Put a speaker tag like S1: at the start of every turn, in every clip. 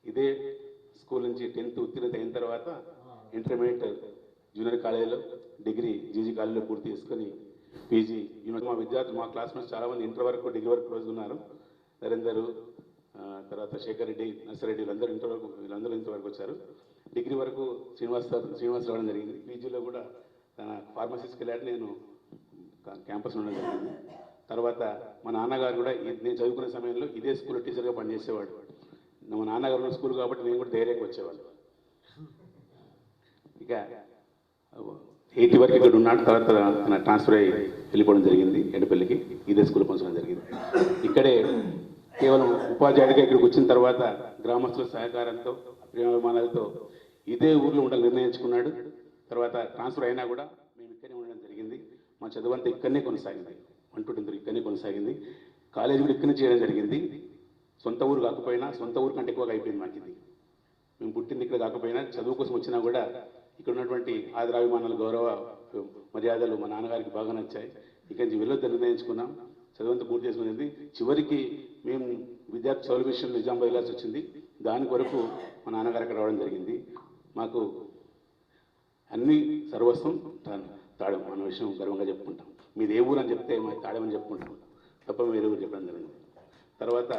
S1: ఇదే స్కూల్ నుంచి 10th ఉత్తీర్ణత అయిన తర్వాత ఇంటర్మీడియట్ జూనియర్ కాలేజీలో డిగ్రీ జీజీ కాలేజీలో పూర్తి చేసుకొని పీజీ మా విద్యార్థులు మా క్లాస్మేట్స్ చాలామంది ఇంటర్ వరకు డిగ్రీ వరకు క్లోజ్ ఉన్నారు. నరేందరు తర్వాత శేఖర్ రెడ్డి నర్సిరెడ్డి వీళ్ళందరూ ఇంటర్ వరకు వచ్చారు. డిగ్రీ వరకు శ్రీనివాస్ రావడం జరిగింది. పీజీలో కూడా తన ఫార్మసీస్కి వెళ్ళాడు, నేను క్యాంపస్ ఉండడం జరిగింది. తర్వాత మా నాన్నగారు కూడా నేను చదువుకునే సమయంలో ఇదే స్కూల్లో టీచర్గా పనిచేసేవాడు. మా నాన్నగారు ఉన్న స్కూల్ కాబట్టి నేను కూడా ధైర్యంగా వచ్చేవాడు. ఇక 80 వరకు ఇక్కడ ఉన్నాడు. తర్వాత తన ట్రాన్స్ఫర్ అయ్యి వెళ్ళిపోవడం జరిగింది ఎడపల్లికి. ఇదే స్కూల్ పంచడం జరిగింది. ఇక్కడే కేవలం ఉపాధ్యాయుడిగా ఇక్కడికి వచ్చిన తర్వాత గ్రామస్తుల సహకారంతో ప్రేమాభిమానాలతో ఇదే ఊర్లో ఉండాలని నిర్ణయించుకున్నాడు. తర్వాత ట్రాన్స్ఫర్ అయినా కూడా మేము ఇక్కడే ఉండడం జరిగింది. మా చదువు అంతా ఇక్కడనే కొనసాగింది. 1 to 10 ఇక్కడనే కొనసాగింది. కాలేజీ కూడా ఇక్కడనే చేయడం జరిగింది. సొంత ఊరు కాకపోయినా సొంత ఊరు కంటే ఎక్కువగా అయిపోయింది మాకు ఇది. మేము పుట్టింది ఇక్కడ కాకపోయినా చదువు కోసం వచ్చినా కూడా ఇక్కడ ఉన్నటువంటి ఆదరాభిమానాలు గౌరవ మర్యాదలు మా నాన్నగారికి బాగా నచ్చాయి. ఇక్కడి నుంచి వెళ్ళొద్దని నిర్ణయించుకున్నాం. చదువంతా పూర్తి చేసుకునేది. చివరికి మేము విద్యార్థి చదువు విషయంలో నిజామాబాద్ వెళ్ళాల్సి వచ్చింది. దాని కొరకు మా నాన్నగారు అక్కడ రావడం జరిగింది. మాకు అన్ని సర్వస్వం తాడెం అన్న విషయం గర్వంగా చెప్పుకుంటాం. మీది ఏ ఊరు అని చెప్తే మా తాడెమని చెప్పుకుంటాం తప్ప వేరే ఊరు చెప్పడం జరిగింది. తర్వాత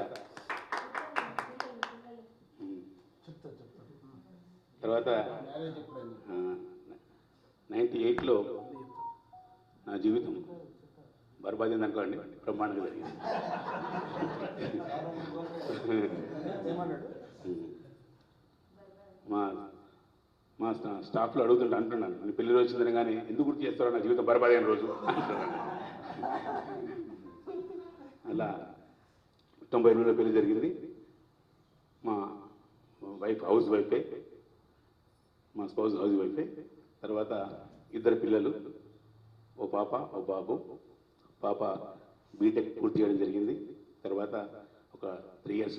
S1: 98లో నా జీవితం బర్బాద్ అనుకోండి, బ్రహ్మాండంగా జరిగింది. మా స్టాఫ్లో అంటున్నాను నీ పెళ్లి రోజు వచ్చిందని కానీ ఎందుకు గుర్తు చేస్తారో నా జీవితం బర్బాద్ అయిన రోజు అలా 98లో పెళ్లి జరిగింది. మా వైఫ్ హౌస్ వైఫే, మా స్పౌజ్ హౌస్ వైఫే. తర్వాత 2 పిల్లలు, ఓ పాప ఓ బాబు. పాప బీటెక్ పూర్తి చేయడం జరిగింది. తర్వాత ఒక 3 years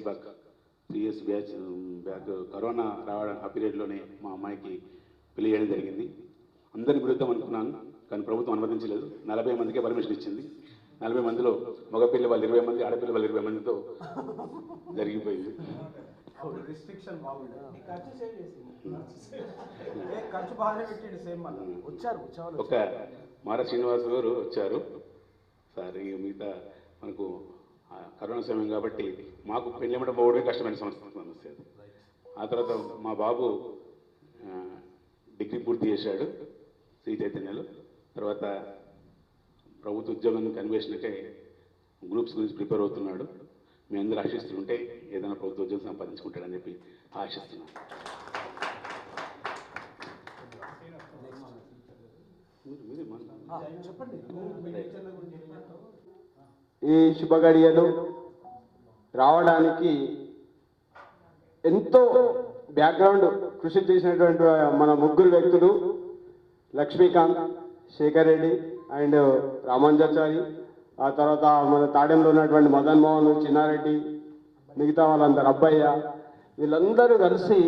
S1: బ్యాక్ కరోనా రావడం ఆ పీరియడ్లోనే మా అమ్మాయికి పెళ్లి చేయడం జరిగింది. అందరిని విరుద్ధం అనుకున్నాను, కానీ ప్రభుత్వం అనుమతించలేదు. 40 మందికే పర్మిషన్ ఇచ్చింది. 40 మందిలో మగపిల్ల వాళ్ళు 20 మంది, ఆడపిల్ల వాళ్ళు 20 మందితో జరిగిపోయింది. ఒక మార శ్రీనివాస్ గారు వచ్చారు సార్. మిగతా మనకు కరోనా సమయం కాబట్టి మాకు పెళ్ళిమట పోవడమే కష్టమైన సమస్య. ఆ తర్వాత మా బాబు డిగ్రీ పూర్తి చేశాడు శ్రీ చైతన్యలో. తర్వాత ప్రభుత్వ ఉద్యోగానికి అన్వేషణకై గ్రూప్స్ గురించి ప్రిపేర్ అవుతున్నాడు. మీ అందరూ ఆశిస్తుంటే ఏదైనా ప్రభుత్వ ఉద్యోగం సంపాదించుకుంటాడని చెప్పి ఆశిస్తున్నాను.
S2: ఈ శుభగడియలు రావడానికి ఎంతో బ్యాక్గ్రౌండ్ కృషి చేసినటువంటి మన 3 వ్యక్తులు, లక్ష్మీకాంత్, శేఖర్ రెడ్డి అండ్ రామాంజాచారి. ఆ తర్వాత మన తాడెంలో ఉన్నటువంటి మదన్ మోహన్, చిన్నారెడ్డి, మిగతా వాళ్ళందరూ, అబ్బయ్య, వీళ్ళందరూ కలిసి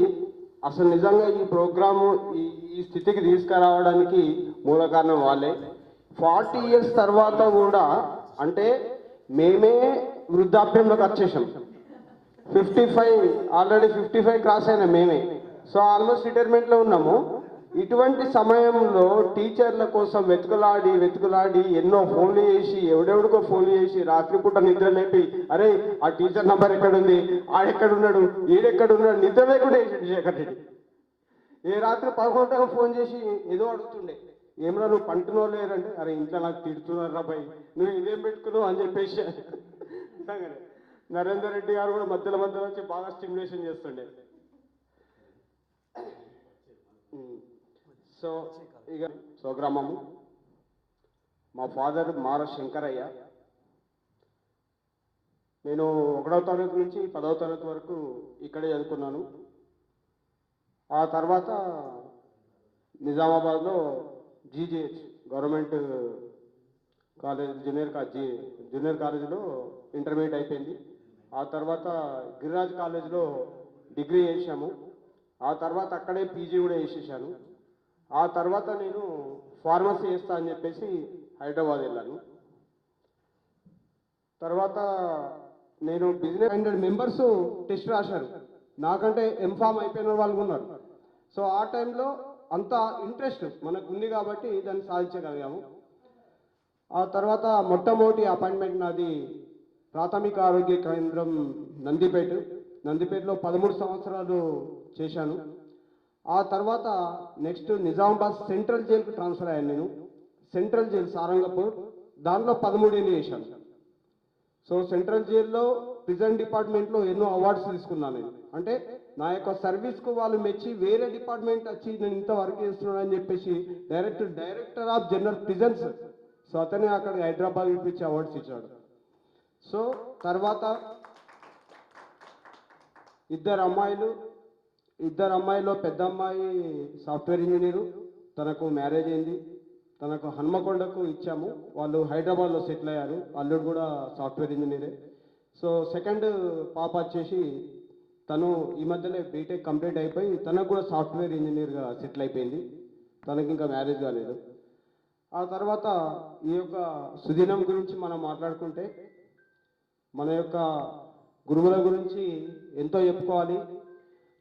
S2: అసలు నిజంగా ఈ ప్రోగ్రాము ఈ స్థితికి తీసుకురావడానికి మూల కారణం వాళ్ళే. 40 years తర్వాత కూడా అంటే మేమే వృద్ధాప్యంలోకి వచ్చేసాం. 55 ఆల్రెడీ 55 క్రాస్ అయినా మేమే. సో ఆల్మోస్ట్ రిటైర్మెంట్లో ఉన్నాము. ఇటువంటి సమయంలో టీచర్ల కోసం వెతుకులాడి ఎన్నో ఫోన్లు చేసి, ఎవడెవడికో ఫోన్లు చేసి, రాత్రిపూట నిద్ర లేపి, అరే ఆ టీచర్ నంబర్ ఎక్కడుంది, ఆడెక్కడున్నాడు, ఈడెక్కడున్నాడు, నిద్ర లేకుండా వేసాడు శేఖర్ రెడ్డి. ఏ రాత్రి 11 ఫోన్ చేసి ఏదో అడుగుతుండే, ఏమన్నా నువ్వు పంటునో లేరంటే, అరే ఇంట్లో నాకు తిడుతున్నారు రా భయ్, నువ్వు ఇదేం పెట్టుకున్నావు అని చెప్పేసి. నరేందర్ రెడ్డి గారు కూడా మధ్యలో వచ్చి బాగా స్టిమ్యులేషన్ చేస్తుండే. సో ఇక స్వగ్రామము. మా ఫాదర్ మార శంకరయ్య. నేను 1వ తరగతి నుంచి 10వ తరగతి వరకు ఇక్కడే చదువుకున్నాను. ఆ తర్వాత నిజామాబాద్లో జీజేహెచ్ గవర్నమెంట్ కాలేజ్ జూనియర్ కాలేజీలో ఇంటర్మీడియట్ అయిపోయింది. ఆ తర్వాత గిరిరాజ్ కాలేజీలో డిగ్రీ చేశాము. ఆ తర్వాత అక్కడే పీజీ కూడా చేసేసాను. ఆ తర్వాత నేను ఫార్మసీ చేస్తా అని చెప్పేసి హైదరాబాద్ వెళ్ళాను. తర్వాత నేను బిజినెస్ 100 మెంబర్స్ టెస్ట్ రాశారు. నాకంటే ఎంఫామ్ అయిపోయిన వాళ్ళు ఉన్నారు. సో ఆ టైంలో అంత ఇంట్రెస్ట్ మనకు ఉంది కాబట్టి దాన్ని సాధించగలిగాము. ఆ తర్వాత మొట్టమొదటి అపాయింట్మెంట్ నాది ప్రాథమిక ఆరోగ్య కేంద్రం నందిపేటలో 13 సంవత్సరాలు చేశాను. ఆ తర్వాత నెక్స్ట్ నిజామాబాద్ సెంట్రల్ జైలుకు ట్రాన్స్ఫర్ అయ్యాను నేను. సెంట్రల్ జైలు సారంగపూర్, దాంట్లో 13 ఏళ్ళు చేశాను. సో సెంట్రల్ జైల్లో ప్రిజన్ డిపార్ట్మెంట్లో ఎన్నో అవార్డ్స్ తీసుకున్నాను నేను. అంటే నా యొక్క సర్వీస్కు వాళ్ళు మెచ్చి వేరే డిపార్ట్మెంట్ వచ్చి నేను ఇంత వర్క్ చేస్తున్నాను అని చెప్పేసి director of general prisons, so అతనే అక్కడ హైదరాబాద్ పిలిపించి అవార్డ్స్ ఇచ్చాడు. సో తర్వాత ఇద్దరు అమ్మాయిలో పెద్ద అమ్మాయి సాఫ్ట్వేర్ ఇంజనీరు, తనకు మ్యారేజ్ అయింది. తనకు హన్మకొండకు ఇచ్చాము, వాళ్ళు హైదరాబాద్లో సెటిల్ అయ్యారు. అల్లుడు కూడా సాఫ్ట్వేర్ ఇంజనీరే. సో సెకండ్ పాప వచ్చేసి తను ఈ మధ్యలో బీటెక్ కంప్లీట్ అయిపోయి తనకు కూడా సాఫ్ట్వేర్ ఇంజనీర్గా సెటిల్ అయిపోయింది. తనకి ఇంకా మ్యారేజ్ కాలేదు. ఆ తర్వాత ఈ యొక్క సుదినం గురించి మనం మాట్లాడుకుంటే మన యొక్క గురువుల గురించి ఎంతో చెప్పుకోవాలి.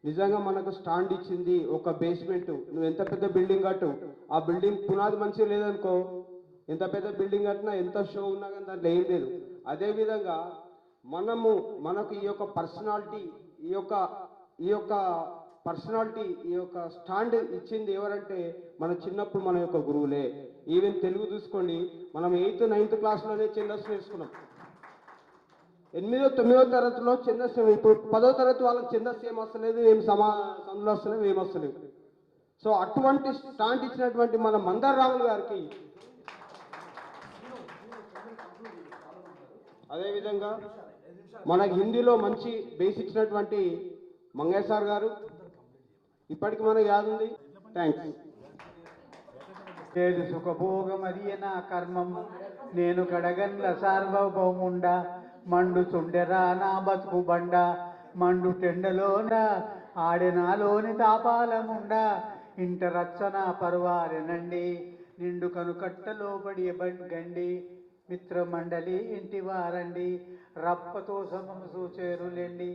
S2: నిజంగా మనకు స్టాండ్ ఇచ్చింది ఒక బేస్మెంట్. నువ్వు ఎంత పెద్ద బిల్డింగ్ కట్టు, ఆ బిల్డింగ్ పునాది మంచిగా లేదనుకో, ఎంత పెద్ద బిల్డింగ్ కట్టినా ఎంత షో ఉన్నా కానీ దాంట్లో ఏం లేదు. అదేవిధంగా మనకు ఈ యొక్క పర్సనాలిటీ ఈ యొక్క స్టాండ్ ఇచ్చింది ఎవరంటే మన చిన్నప్పుడు మన యొక్క గురువులే. ఈవెన్ తెలుగు చూసుకోండి, మనం 8th 9th క్లాస్లోనే ఛందస్సు నేర్చుకున్నాం. 8వ 9వ తరగతిలో ఛందస్సు. ఇప్పుడు 10వ తరగతి వాళ్ళకి ఛందస్సు ఏం వస్తలేదు, సందులు వస్తలేవు, ఏం వస్తలేవు. సో అటువంటి స్టాండ్ ఇచ్చినటువంటి మన మందార రాములు గారికి, అదేవిధంగా మనకు హిందీలో మంచి బేస్ ఇచ్చినటువంటి మంగయ్య సార్ గారు, ఇప్పటికి మనకు యాद ఉంది. థ్యాంక్స్.
S3: లేదు సుఖభోగమదియ నా కర్మం, నేను కడగన్ల సార్వభౌముండ, మండు చుండెరా నా బతుకు బండ, మండు టెండలోన ఆడెనాలోని తాపాలముండ, ఇంట రచ్చన పర్వారెనండి, నిండు కనుకట్టలో పడి గండి, మిత్రమండలి ఇంటి వారండి, రప్పతో సమము సూచేరులేండి,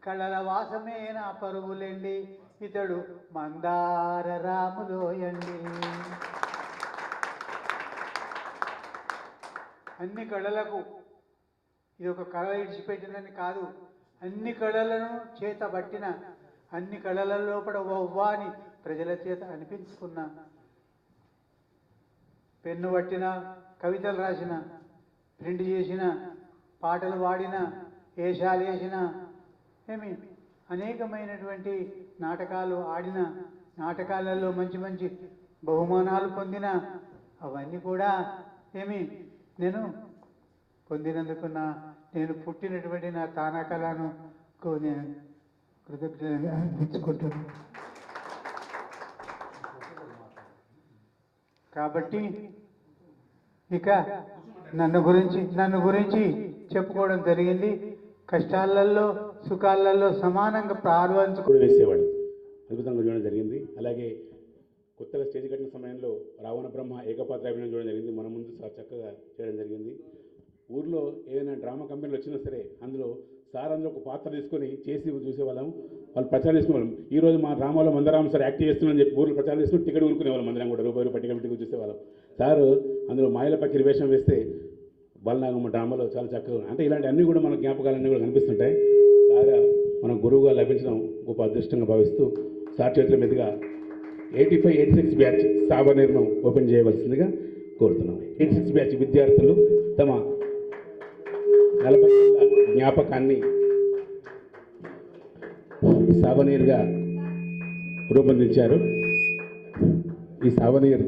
S3: కళల వాసమే నా పరువులేండి, ఇతడు మందార రాములోయండి. అన్ని కళలకు ఇది ఒక కళ ఇడిచిపెట్టినని కాదు, అన్ని కళలను చేతబట్టిన, అన్ని కళల లోపల ఒవ్వాని ప్రజల చేత అనిపించుకున్న, పెన్ను పట్టిన, కవితలు రాసిన, ప్రింట్ చేసిన, పాటలు పాడిన, వేషాలు వేసిన, అనేకమైనటువంటి నాటకాలు ఆడిన, నాటకాలలో మంచి మంచి బహుమానాలు పొందిన, అవన్నీ కూడా నేను పొందినందుకు నేను పుట్టినటువంటి నా తానాకళను నేను కృతజ్ఞతగా అర్పించుకుంటున్నాను. కాబట్టి ఇక నన్ను గురించి చెప్పుకోవడం జరిగింది. కష్టాలలో సుఖాలలో సమానంగా
S1: కూడా వేసేవాడు, అద్భుతంగా చూడడం జరిగింది. అలాగే కొత్తగా స్టేజ్ కట్టిన సమయంలో రావణ బ్రహ్మ ఏకపాత్ర అభినయం చూడడం జరిగింది. మన ముందు సార్ చక్కగా చేయడం జరిగింది. ఊర్లో ఏదైనా డ్రామా కంపెనీలు వచ్చినా సరే అందులో ఒక పాత్ర తీసుకొని చేసి చూసేవాళ్ళం, వాళ్ళు ప్రచారం చేసుకునేవాళ్ళం. ఈరోజు మా డ్రామాలో మందరామ సార్ యాక్ట్ చేస్తున్నారని చెప్పి ఊర్లో ప్రచారం చేసుకుని టికెట్ కొనుక్కునేవాళ్ళం. మందిరం కూడా రూపాయి పట్టిక చూసేవాళ్ళం. సారు అందులో మాయల పక్కి వేషం వేస్తే బలనాగమ్మ డ్రామాలో చాలా చక్కగా, అంటే ఇలాంటి అన్నీ కూడా మన జ్ఞాపకాలన్నీ కూడా కనిపిస్తుంటాయి. సార్ మన గురువుగా లభించడం గొప్ప అదృష్టంగా భావిస్తూ సార్ చేతుల మీదుగా 85-86 బ్యాచ్ సావనీర్ను ఓపెన్ చేయవలసిందిగా కోరుతున్నాం. 86 బ్యాచ్ విద్యార్థులు తమ 40 ఏళ్ల జ్ఞాపకాన్ని సావనీర్గా రూపొందించారు. ఈ సావనీర్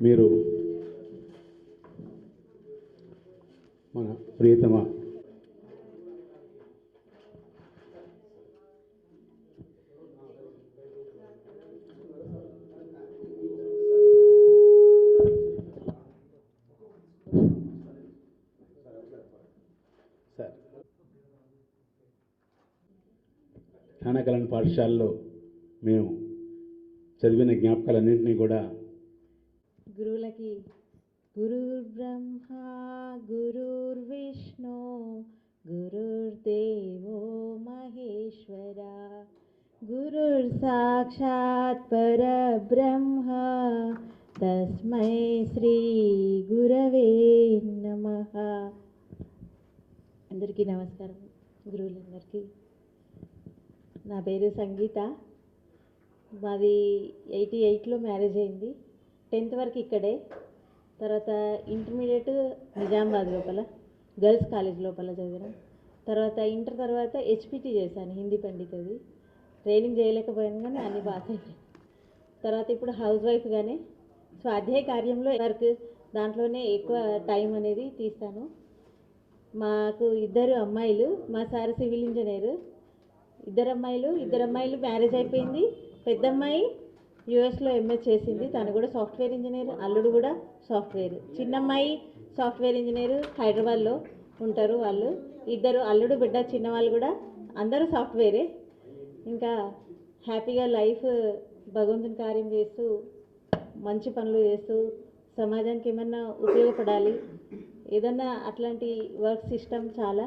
S1: మీరు మన ప్రియతమ జ్ఞానకళన్ పాఠశాలలో మేము చదివిన జ్ఞాపకాలన్నింటినీ కూడా
S4: గురువులకి గురుర్ బ్రహ్మ గురుర్ విష్ణు సాక్షాత్ పరబ్రహ్మ తస్మై శ్రీ గురవే నమః. అందరికీ నమస్కారం, గురువులందరికీ. నా పేరు సంగీత. మాది 88లో మ్యారేజ్ అయింది. 10th వరకు ఇక్కడే. తర్వాత ఇంటర్మీడియట్ నిజామాబాద్ లోపల గర్ల్స్ కాలేజ్ లోపల చదివాను. తర్వాత ఇంటర్ తర్వాత హెచ్పిటి చేశాను, హిందీ పండితుది. ట్రైనింగ్ చేయలేకపోయాను కానీ అన్ని పాస్ అయిపోయాను. తర్వాత ఇప్పుడు హౌస్ వైఫ్గానే స్వాధ్యాయ కార్యంలో వర్క్ దాంట్లోనే ఎక్కువ టైం అనేది తీస్తాను. మాకు 2 అమ్మాయిలు, మా సార్ సివిల్ ఇంజనీర్. 2 అమ్మాయిలు మ్యారేజ్ అయిపోయింది. పెద్ద అమ్మాయి యుఎస్లో ఎంఎస్ చేసింది, తను కూడా సాఫ్ట్వేర్ ఇంజనీర్. అల్లుడు కూడా సాఫ్ట్వేర్. చిన్న అమ్మాయి సాఫ్ట్వేర్ ఇంజనీర్, హైదరాబాద్లో ఉంటారు వాళ్ళు. 2 అల్లుడు బిడ్డ చిన్నవాళ్ళు కూడా అందరూ సాఫ్ట్వేరే. ఇంకా హ్యాపీగా లైఫ్ భగవంతుని కార్యం చేస్తూ మంచి పనులు చేస్తూ సమాజానికి ఏమన్నా ఉపయోగపడాలి, ఏదన్నా అట్లాంటి వర్క్ సిస్టమ్ చాలా.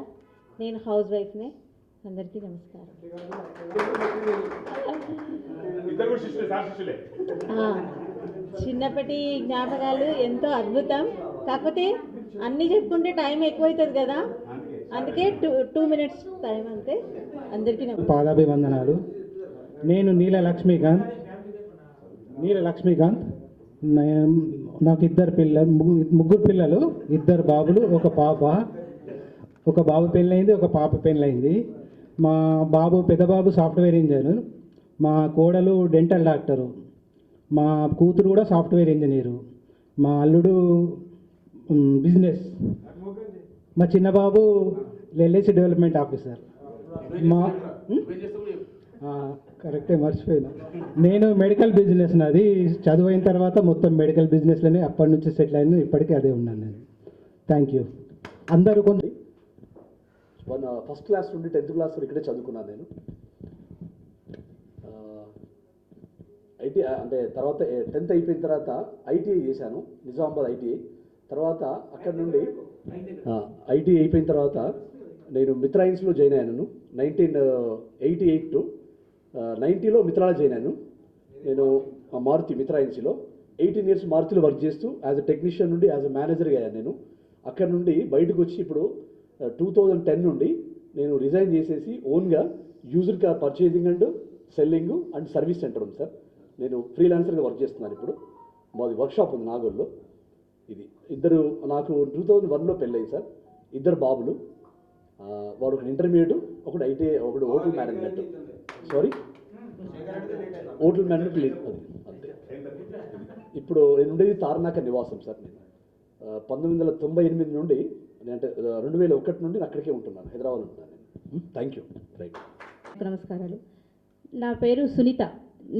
S4: నేను హౌస్ వైఫ్నే. అందరికీ నమస్కారం. చిన్నప్పటి జ్ఞాపకాలు ఎంతో అద్భుతం. కాకపోతే అన్నీ చెప్పుకుంటే టైం ఎక్కువవుతుంది కదా, అందుకే 2 minutes టైం అంతే. అందరికీ
S5: పాదాభివందనాలు. నేను నీల లక్ష్మీకాంత్. నాకు 3 పిల్లలు, 2 బాబులు, 1 పాప. ఒక బాబు పెళ్ళయింది, 1 పాప పెళ్ళయింది. మా పెద్ద బాబు సాఫ్ట్వేర్ ఇంజనీర్, మా కోడలు డెంటల్ డాక్టరు, మా కూతురు కూడా సాఫ్ట్వేర్ ఇంజనీరు, మా అల్లుడు బిజినెస్, మా చిన్న బాబు ఎల్ఐసి డెవలప్మెంట్ ఆఫీసర్. మా కరెక్టే, మర్చిపోయినా. నేను మెడికల్ బిజినెస్, నాది చదువు అయిన తర్వాత మొత్తం మెడికల్ బిజినెస్లోనే అప్పటి నుంచి సెటిల్ అయిన, ఇప్పటికీ అదే ఉన్నాను నేను. Thank you. అందరూ
S6: ఫస్ట్ క్లాస్ నుండి 10th క్లాస్ వరకు ఇక్కడే చదువుకున్నాను నేను. ఐటీ అంటే తర్వాత 10th అయిపోయిన తర్వాత ఐటీఐ చేశాను, నిజామాబాద్ ఐటీఐ. తర్వాత అక్కడ నుండి ఐటీఐ అయిపోయిన తర్వాత నేను మిత్రాయిన్స్లో జాయిన్ అయ్యాను. 1988 to 90లో మిత్రాలో జాయిన్ అయ్యాను నేను. మారుతి మిత్రాయిన్స్లో 18 years మారుతిలో వర్క్ చేస్తూ యాజ్ అ టెక్నీషియన్ నుండి యాజ్ అ మేనేజర్గా అయ్యాను నేను. అక్కడ నుండి బయటకు వచ్చి ఇప్పుడు 2010 నుండి నేను రిజైన్ చేసేసి ఓన్గా user car purchasing and selling and service centre ఉంది సార్. నేను ఫ్రీలాన్సర్గా వర్క్ చేస్తున్నాను ఇప్పుడు. మాది వర్క్షాప్ ఉంది నాగోల్లో. ఇది నాకు 2001లో పెళ్ళయింది సార్. 2 బాబులు, వాడు ఒకటి ఇంటర్మీడియట్, ఒకటి ఐటీఐ, ఒకటి హోటల్ మేనేజ్మెంట్. హోటల్ మేనేజ్మెంట్ లేదు అంతే. ఇప్పుడు నేను ఉండేది తారనాక నివాసం సార్. నేను 1998 నుండి, అంటే 2001 నుండి అక్కడికే ఉంటున్నాను, హైదరాబాద్ ఉంటున్నాను నేను. Thank you. రైట్.
S4: నమస్కారాలు. నా పేరు సునీత.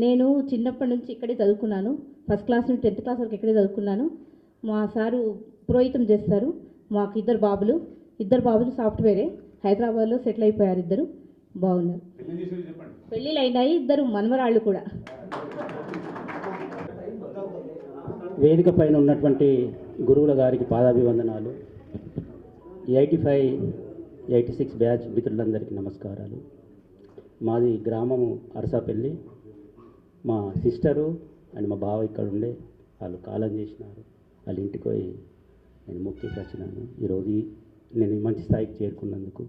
S4: నేను చిన్నప్పటి నుంచి ఇక్కడే చదువుకున్నాను. ఫస్ట్ క్లాస్ నుండి 10th క్లాస్ వరకు ఇక్కడే చదువుకున్నాను. మా సారు పురోహితం చేస్తారు. మాకు 2 బాబులు సాఫ్ట్వేరే, హైదరాబాద్లో సెటిల్ అయిపోయారు. 2 బాగున్నారు, పెళ్ళిళ్ళు అయినాయి. 2 మనవరాళ్ళు కూడా.
S5: వేదిక పైన ఉన్నటువంటి గురువుల గారికి పాదాభివందనాలు. 85, 86 బ్యాచ్ మిత్రులందరికీ నమస్కారాలు. మాది గ్రామము అరసాపల్లి. మా సిస్టరు అండ్ మా బావ ఇక్కడ ఉండే, వాళ్ళు కాలం చేసినారు. వాళ్ళ ఇంటికి పోయి నేను ముక్తి వచ్చినాను. ఈరోజు నేను ఈ మంచి స్థాయికి చేరుకున్నందుకు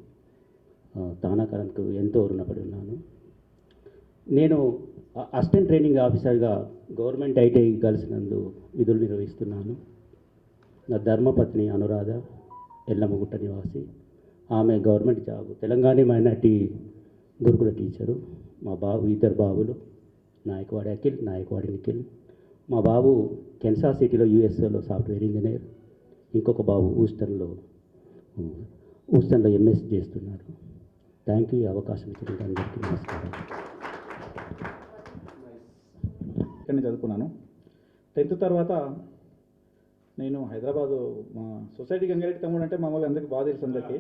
S5: తానాకరణకు ఎంతో రుణపడి ఉన్నాను. నేను అసిస్టెంట్ ట్రైనింగ్ ఆఫీసర్గా గవర్నమెంట్ ఐటీఐ కలిసినందు విధులు నిర్వహిస్తున్నాను. నా ధర్మపత్ని అనురాధ ఎల్లమ్మగుట్ట నివాసి. ఆమె గవర్నమెంట్ జాబ్, తెలంగాణ మైనార్టీ గురుకుల టీచరు. మా బాబు 2 బాబులు, నాయకవాడి అఖిల్, నాయకవాడి నిఖిల్. మా బాబు కెన్సాస్ సిటీలో యూఎస్ఏలో సాఫ్ట్వేర్ ఇంజనీర్. ఇంకొక బాబు ఊస్టన్లో ఎంఎస్ చేస్తున్నారు. Thank you. అవకాశం ఇచ్చినందుకు అందరికీ నమస్కారం.
S7: ఇక్కడనే చదువుకున్నాను. 10th తర్వాత నేను హైదరాబాదు, మా సొసైటీ గంగారెడ్డి తమ్ముడు అంటే మామూలుగా అందరికీ బాగా తెలుసు అందరికీ.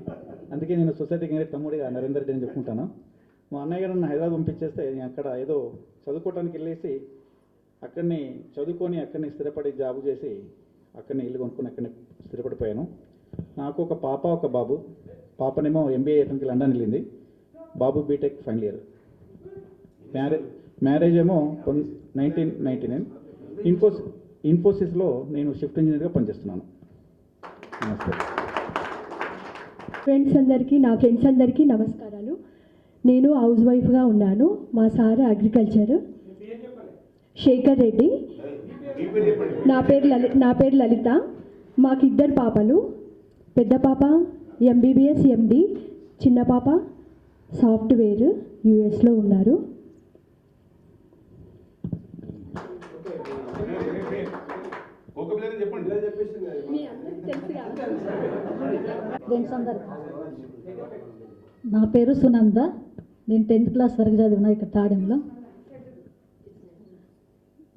S7: అందుకే నేను సొసైటీ గంగారెడ్డి తమ్ముడిగా నరేందర్ రెడ్డి అని చెప్పుకుంటాను. మా అన్నయ్య గారు నన్ను హైదరాబాద్ పంపించేస్తే నేను అక్కడ ఏదో చదువుకోవడానికి వెళ్ళేసి అక్కడిని చదువుకొని అక్కడిని స్థిరపడి జాబు చేసి అక్కడిని ఇల్లు కొనుక్కొని అక్కడిని స్థిరపడిపోయాను. నాకు ఒక పాప, ఒక బాబు. పాపనేమో ఎంబీఏ అతనికి లండన్ వెళ్ళింది. బాబు బీటెక్ ఫైనల్ ఇయర్. మ్యారేజ్ ఏమో 1999. ఇన్ఫోసిస్లో నేను షిఫ్ట్ ఇంజనీర్గా పనిచేస్తున్నాను. నమస్తే.
S8: నా ఫ్రెండ్స్ అందరికీ నమస్కారాలు. నేను హౌస్ వైఫ్గా ఉన్నాను. మా సార్ అగ్రికల్చర్. శేఖర్ రెడ్డి. నా పేరు లలిత. మాకు 2 పాపలు. పెద్ద పాప MBBS MD, చిన్న పాప సాఫ్ట్వేర్ యుఎస్లో ఉన్నారు.
S9: ఫ్రెండ్స్ అందరు, నా పేరు సునంద. నేను 10th క్లాస్ వరకు చదివినా ఇక్కడ తాడెంలో.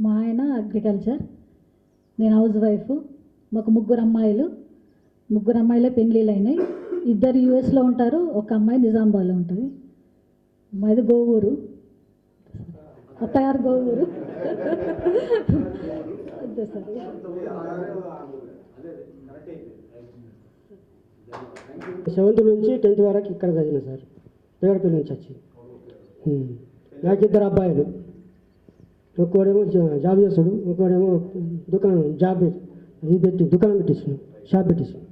S9: మా ఆయన అగ్రికల్చర్, నేను హౌస్ వైఫ్. మాకు 3 అమ్మాయిలు. 3 అమ్మాయిలే పెళ్ళిళ్ళు అయినాయి. 2 యూఎస్లో ఉంటారు, ఒక అమ్మాయి నిజామాబాద్లో ఉంటుంది. మాది గోవూరు, అత్తగారు గోవూరు. అంతే సార్.
S10: 7th నుంచి 10th వరకు ఇక్కడ చదివిన సార్, పేడపల్లి నుంచి వచ్చి. నాకు 2 అబ్బాయిలు. ఒక్కడేమో జాబ్ చేస్తాడు, ఒక్కడేమో దుకాణం దుకాణం పెట్టించాను, షాప్ పెట్టించాను.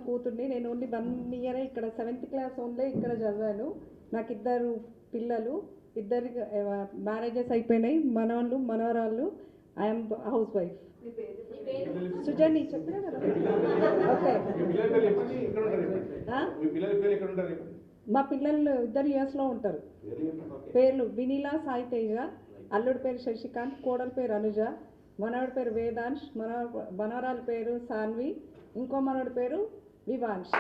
S11: కూతుర్ని. నేను ఓన్లీ 1 ఇయర్ ఇక్కడ 7th క్లాస్ ఓన్లీ ఇక్కడ చదివాను. నాకు 2 పిల్లలు, 2 మ్యారేజెస్ అయిపోయినాయి. మనవాళ్ళు మనవరాళ్ళు. I'm house wife. సుజని చెప్పినా కదా. ఓకే. మా పిల్లలు 2 ఇయర్స్లో ఉంటారు. పేర్లు వినీలా సాయి తేజ, అల్లుడి పేరు శశికాంత్, కోడలి పేరు అనుజ, మనవడి పేరు వేదాంశ్, మనవరాల పేరు సాన్వి, ఇంకో మనవడి పేరు వివాంశ్.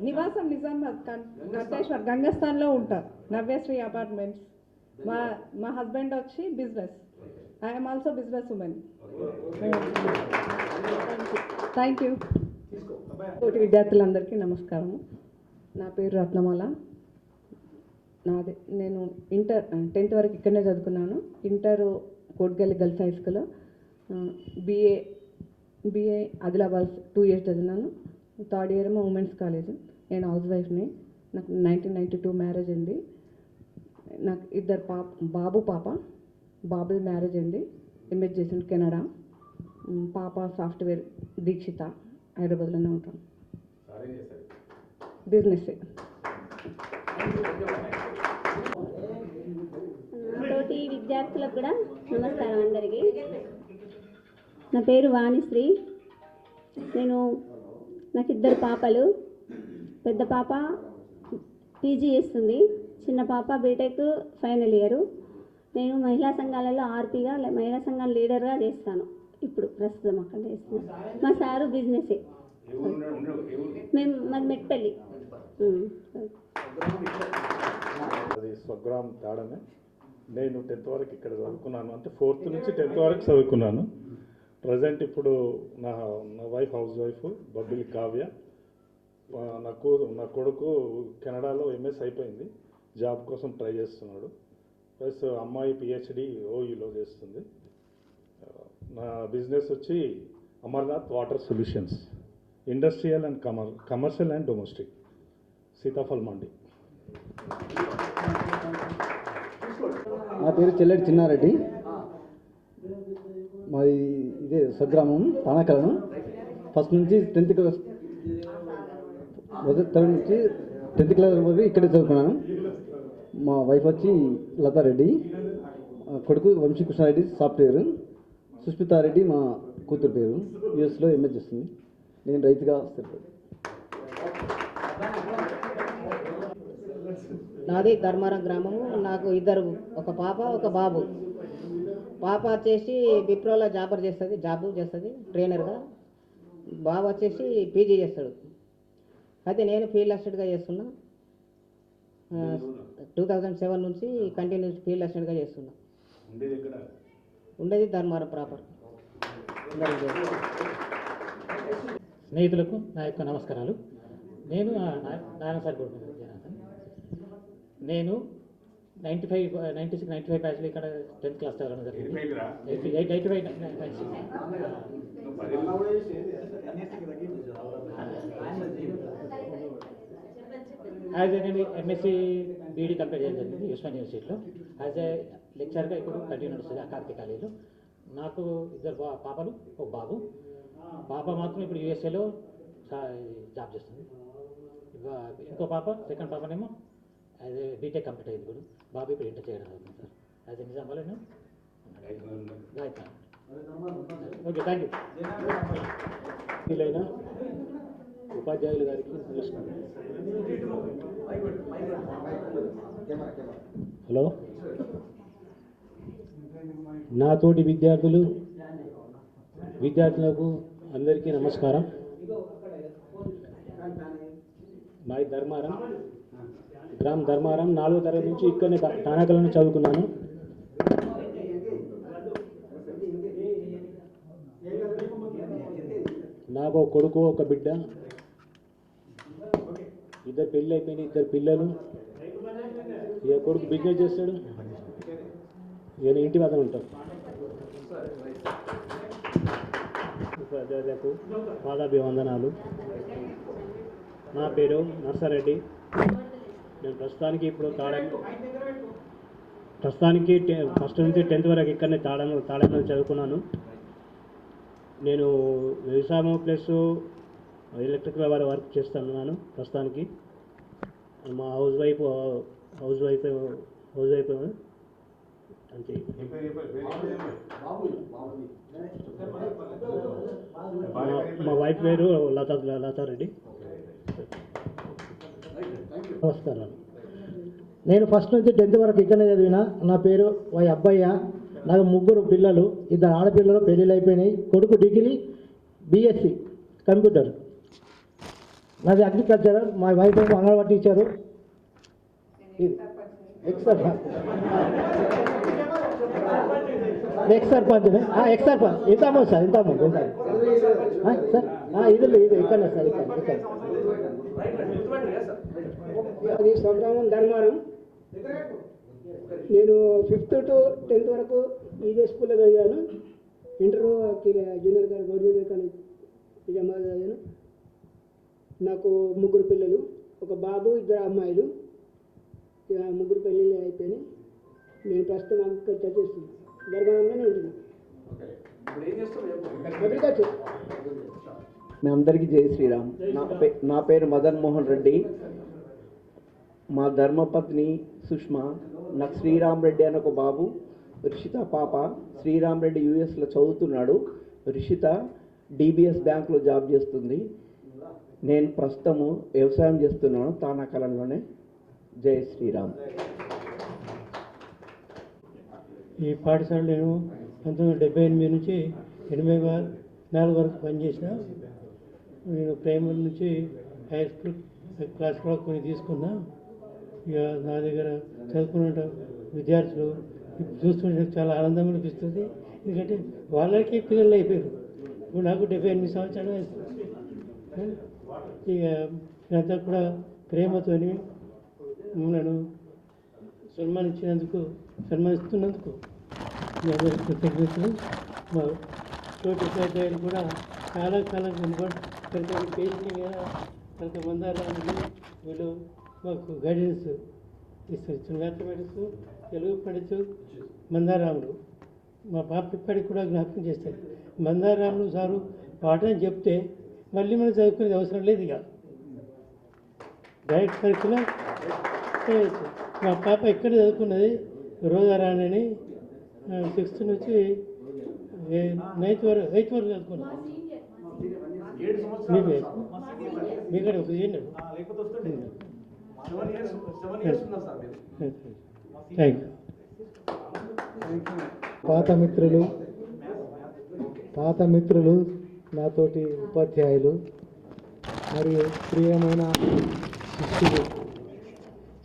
S11: నివాసం నిజామాబాద్ కంటేశ్వర్ గంగస్థాన్లో ఉంటారు, నవ్యశ్రీ అపార్ట్మెంట్స్. మా హస్బెండ్ వచ్చి business. I'm also business women. Thank you. తోటి విద్యార్థులందరికీ నమస్కారము. నా పేరు రత్నమాల. నేను 10th వరకు ఇక్కడనే చదువుకున్నాను. Inter Kotgalli girls high school. BA Adilabad 2 years చదివినాను. 3rd year ఏమో ఉమెన్స్ కాలేజ్. నేను హౌస్ వైఫ్ని. నాకు 1992 మ్యారేజ్ అయింది. నాకు 2 పాప. బాబు మ్యారేజ్ అయింది, ఎంఎస్ చేసింది కెనడా. పాప సాఫ్ట్వేర్ దీక్షిత, హైదరాబాద్లోనే ఉంటాం. బిజినెస్.
S12: తోటి విద్యార్థులకు కూడా నమస్కారం అందరికీ. నా పేరు వాణిశ్రీ. నాకు 2 పాపలు. పెద్ద పాప పీజీ చేస్తుంది, చిన్న పాప బీటెక్ ఫైనల్ ఇయర్. నేను మహిళా సంఘాలలో ఆర్పీగా, మహిళా సంఘాల లీడర్గా చేస్తాను. ఇప్పుడు ప్రస్తుతం అక్కడ చేస్తున్నాను. మా సారు బిజినెసే. మాది మెట్పల్లి.
S13: అది స్వగ్రామం తాడమే. నేను 10th వరకు ఇక్కడ చదువుకున్నాను, అంటే 4th నుంచి 10th వరకు చదువుకున్నాను. ప్రజెంట్ ఇప్పుడు నా wife house wife Bobbili Kavya. నా కొడుకు కెనడాలో ఎంఎస్ అయిపోయింది, జాబ్ కోసం ట్రై చేస్తున్నాడు. ప్లస్ అమ్మాయి PhD OUలో చేస్తుంది. నా బిజినెస్ వచ్చి Amarnath water solutions, industrial and commercial and domestic, Seethaphal Mandi.
S10: నా పేరు చెల్లెడి చిన్నారెడ్డి. మాది ఇదే స్వగ్రామం తానకలను. ఫస్ట్ నుంచి 10th క్లాస్ నుంచి 10th క్లాస్ వరకు ఇక్కడే చదువుకున్నాను. మా వైఫ్ వచ్చి లతారెడ్డి, కొడుకు వంశీకృష్ణారెడ్డి సాఫ్ట్వేర్, సుష్మితారెడ్డి మా కూతురు పేరు, యుఎస్లో ఎంఎస్ చేస్తుంది. నేను రైతుగా వస్తాను.
S14: నాది ధర్మారం గ్రామము. నాకు 2, ఒక పాప ఒక బాబు. పాప వచ్చేసి విప్రోలో జాబ్ చేస్తుంది ట్రైనర్గా. బాబు వచ్చేసి పీజీ చేస్తాడు. అయితే నేను ఫీల్డ్ అసిస్టెంట్గా చేస్తున్నా. 2007 నుంచి కంటిన్యూస్ ఫీల్డ్ అసిస్టెంట్గా చేస్తున్నా. ఉండేది ధర్మారం ప్రాపర్.
S5: స్నేహితులకు నా యొక్క నమస్కారాలు. నేను నారాయణ సార్ కొడుకు జనార్దన్. నేను 96-95 బ్యాచ్లో ఇక్కడ 10th క్లాస్ చదవడం జరిగింది. 85 96. యాజ్ నేను ఎంఎస్సి బీఈడి కంప్లీట్ చేయడం జరిగింది ఉస్మానియా యూనివర్సిటీలో. యాజ్ ఏ లెక్చర్గా ఇప్పుడు కంటిన్యూ నడుస్తుంది అకార్తి కాలేజీలో. నాకు ఇద్దరు పాపలు ఒక బాబు. పాప మాత్రం ఇప్పుడు యూఎస్ఏలో జాబ్ చేస్తుంది. ఇంకో పాప సెకండ్ పాపనేమో యాజ్ ఏ బీటెక్ కంప్లీట్ అయింది ఇప్పుడు. బాబు ఇప్పుడు ఇంటర్ చేయడం అవుతుంది సార్. యాజ్ ఏ నిజామాబాద్లో నేను ఓకే థ్యాంక్ యూ. ఉపాధ్యాయులు గారికి నమస్కారం. హలో, నాతోటి విద్యార్థులకు అందరికీ నమస్కారం. మాది ధర్మారం, గ్రామ్ ధర్మారం. 4వ తరగతి నుంచి ఇక్కడనే తానాకలను చదువుకున్నాను. నాకు ఒక కొడుకు ఒక బిడ్డ, ఇద్దరు పెళ్ళి అయిపోయినాయి, 2 పిల్లలు. ఇక కొడుకు బిజినెస్ చేస్తాడు, ఈయన ఇంటి వద్ద ఉంటాడు. ఉపాధ్యాయులకు పాదాభివందనాలు. నా పేరు నర్సారెడ్డి. నేను ప్రస్తుతానికి ఇప్పుడు ఫస్ట్ నుంచి 10th వరకు ఇక్కడనే తాడంలో చదువుకున్నాను. నేను వ్యవసాయం ప్లస్ ఎలక్ట్రికల్ వర్క్ చేస్తున్నాను ప్రస్తుతానికి. మా హౌస్ వైఫ్ అంతే. మా వైఫ్ పేరు లతారెడ్డి.
S15: నమస్కారం. నేను ఫస్ట్ నుంచి 10th వరకు ఇక్కడనే చదివిన. నా పేరు వై అబ్బయ్య. నాకు 3 పిల్లలు, 2 ఆడపిల్లలు పెళ్ళిళ్ళు అయిపోయినాయి. కొడుకు డిగ్రీ బీఎస్సీ కంప్యూటర్. నాది అగ్రికల్చర్. మా wife Anganwadi teacher. Ex sarpanch ఇంతమో సార్ సార్ ఇది ఇక్కడనే సార్ ఇక్కడ
S10: అది స్వగ్రామం ధర్మారం. నేను 5th to 10th వరకు ఇదే స్కూల్లో చదివాను. Inter junior college, Goud junior college Nizamabad చదివాను. నాకు 3 పిల్లలు, ఒక బాబు, 2 అమ్మాయిలు. ఇక 3 పెళ్ళిళ్ళు అయిపోయినాయి. నేను ప్రస్తుతం అగ్రికల్చర్ చేస్తున్నాను. ధర్మారంలోనే ఉంటున్నాను. అగ్రికల్చర్.
S16: మీ అందరికీ జై శ్రీరామ్. నా పేరు మదన్ మోహన్ రెడ్డి. మా ధర్మపత్ని సుష్మా. నాకు శ్రీరామ్ రెడ్డి అని ఒక బాబు, రిషిత పాప. శ్రీరామ్ రెడ్డి యూఎస్లో చదువుతున్నాడు. రిషిత డిబిఎస్ బ్యాంక్లో జాబ్ చేస్తుంది. నేను ప్రస్తుతము వ్యవసాయం చేస్తున్నాను తానాకలంలోనే. జై శ్రీరామ్.
S17: ఈ పాఠశాల నేను 1978 నుంచి 84 వరకు పనిచేసిన. నేను ప్రైమరీ నుంచి హై స్కూల్ క్లాస్ కూడా కొన్ని తీసుకున్నా. ఇక నా దగ్గర చదువుకున్న విద్యార్థులు చూస్తుంటే చాలా ఆనందం అనిపిస్తుంది. ఎందుకంటే వాళ్ళకి పిల్లలు అయిపోయారు. ఇప్పుడు నాకు 78 సంవత్సరాలు అవుతుంది. ఇక ఇదంతా కూడా ప్రేమతోని నన్ను సన్మానిస్తున్నందుకు మీ అందరికీ కృతజ్ఞతలు. మా తోటి ఉపాధ్యాయులు కూడా చాలా ప్రతి పేజీ మీద కొంత మందారానికి వీళ్ళు మాకు గైడెన్స్ ఇస్తారు. మ్యాథమెటిక్స్, తెలుగు పండితు మందారాములు. మా పాప ఇప్పటికి కూడా జ్ఞాపకం చేస్తారు. మందారాములు సారు పాఠం చెప్తే మళ్ళీ మనం చదువుకునేది అవసరం లేదు. ఇక డైరెక్ట్ కరికులం చేయొచ్చు. మా పాప ఇక్కడ చదువుకున్నది రోజారాణి అని 6th నుంచి 8th వరకు చదువుకున్నాను. మీకడ ఒక చేయండి. Thank you.
S15: పాత మిత్రులు నాతోటి ఉపాధ్యాయులు మరియు ప్రియమైన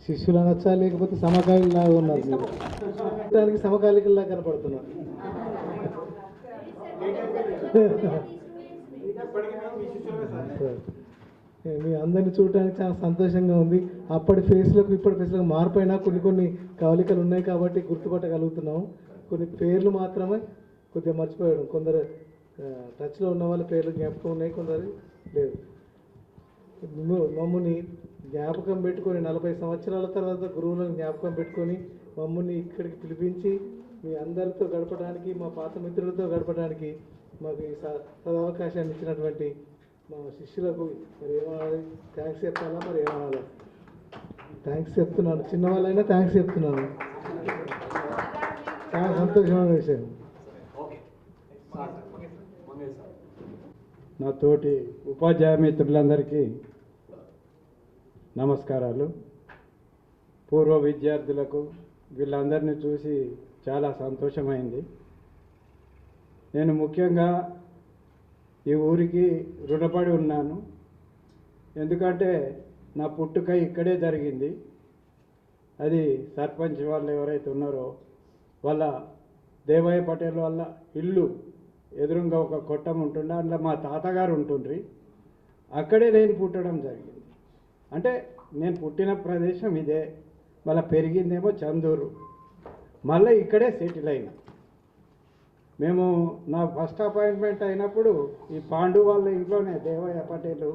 S15: శిష్యులు అనొచ్చా, లేకపోతే సమకాలీలాగా ఉన్నారు. మీరు చూడటానికి సమకాలీకుల్లా కనపడుతున్నారు. మీ అందరినీ చూడటానికి చాలా సంతోషంగా ఉంది. అప్పటి ఫేస్లకు ఇప్పటి ఫేస్లకు మార్పు అయినా కొన్ని కవలికలు ఉన్నాయి కాబట్టి గుర్తుపట్టగలుగుతున్నాము. కొన్ని పేర్లు మాత్రమే కొద్దిగా మర్చిపోయాడు. కొందరు టచ్లో ఉన్న వాళ్ళ పేర్లు జ్ఞాపకం ఉన్నాయి, కొందరు లేదు.
S17: మమ్మల్ని జ్ఞాపకం పెట్టుకొని 40 సంవత్సరాల తర్వాత గురువులను జ్ఞాపకం పెట్టుకొని మమ్మల్ని ఇక్కడికి పిలిపించి మీ అందరితో గడపడానికి, మా పాత మిత్రులతో గడపడానికి మాకు ఈ సదవకాశాన్ని ఇచ్చినటువంటి మా శిష్యులకు మరి ఏమనాలి, థ్యాంక్స్ చెప్పాలా, మరి ఏమనాలి? థ్యాంక్స్ చెప్తున్నాను, చిన్నవాళ్ళైనా థ్యాంక్స్ చెప్తున్నాను. చాలా సంతోషమైన విషయం.
S2: నా తోటి ఉపాధ్యాయ మిత్రులందరికీ నమస్కారాలు. పూర్వ విద్యార్థులకు వీళ్ళందరినీ చూసి చాలా సంతోషమైంది. నేను ముఖ్యంగా ఈ ఊరికి రుణపడి ఉన్నాను. ఎందుకంటే నా పుట్టుక ఇక్కడే జరిగింది. అది సర్పంచ్ వాళ్ళు ఎవరైతే ఉన్నారో వాళ్ళ దేవయ్య పటేల్ వాళ్ళ ఇల్లు ఎదురుగా ఒక కొట్టం ఉంటుండే, అందులో మా తాతగారు ఉంటుండ్రి. అక్కడే నేను పుట్టడం జరిగింది. అంటే నేను పుట్టిన ప్రదేశం ఇదే, మళ్ళీ పెరిగిందేమో చందూరు, మళ్ళీ ఇక్కడే సెటిల్ అయినా. మేము నా ఫస్ట్ అపాయింట్మెంట్ అయినప్పుడు ఈ పాండు వాళ్ళ ఇంట్లోనే, దేవయ్య పటేల్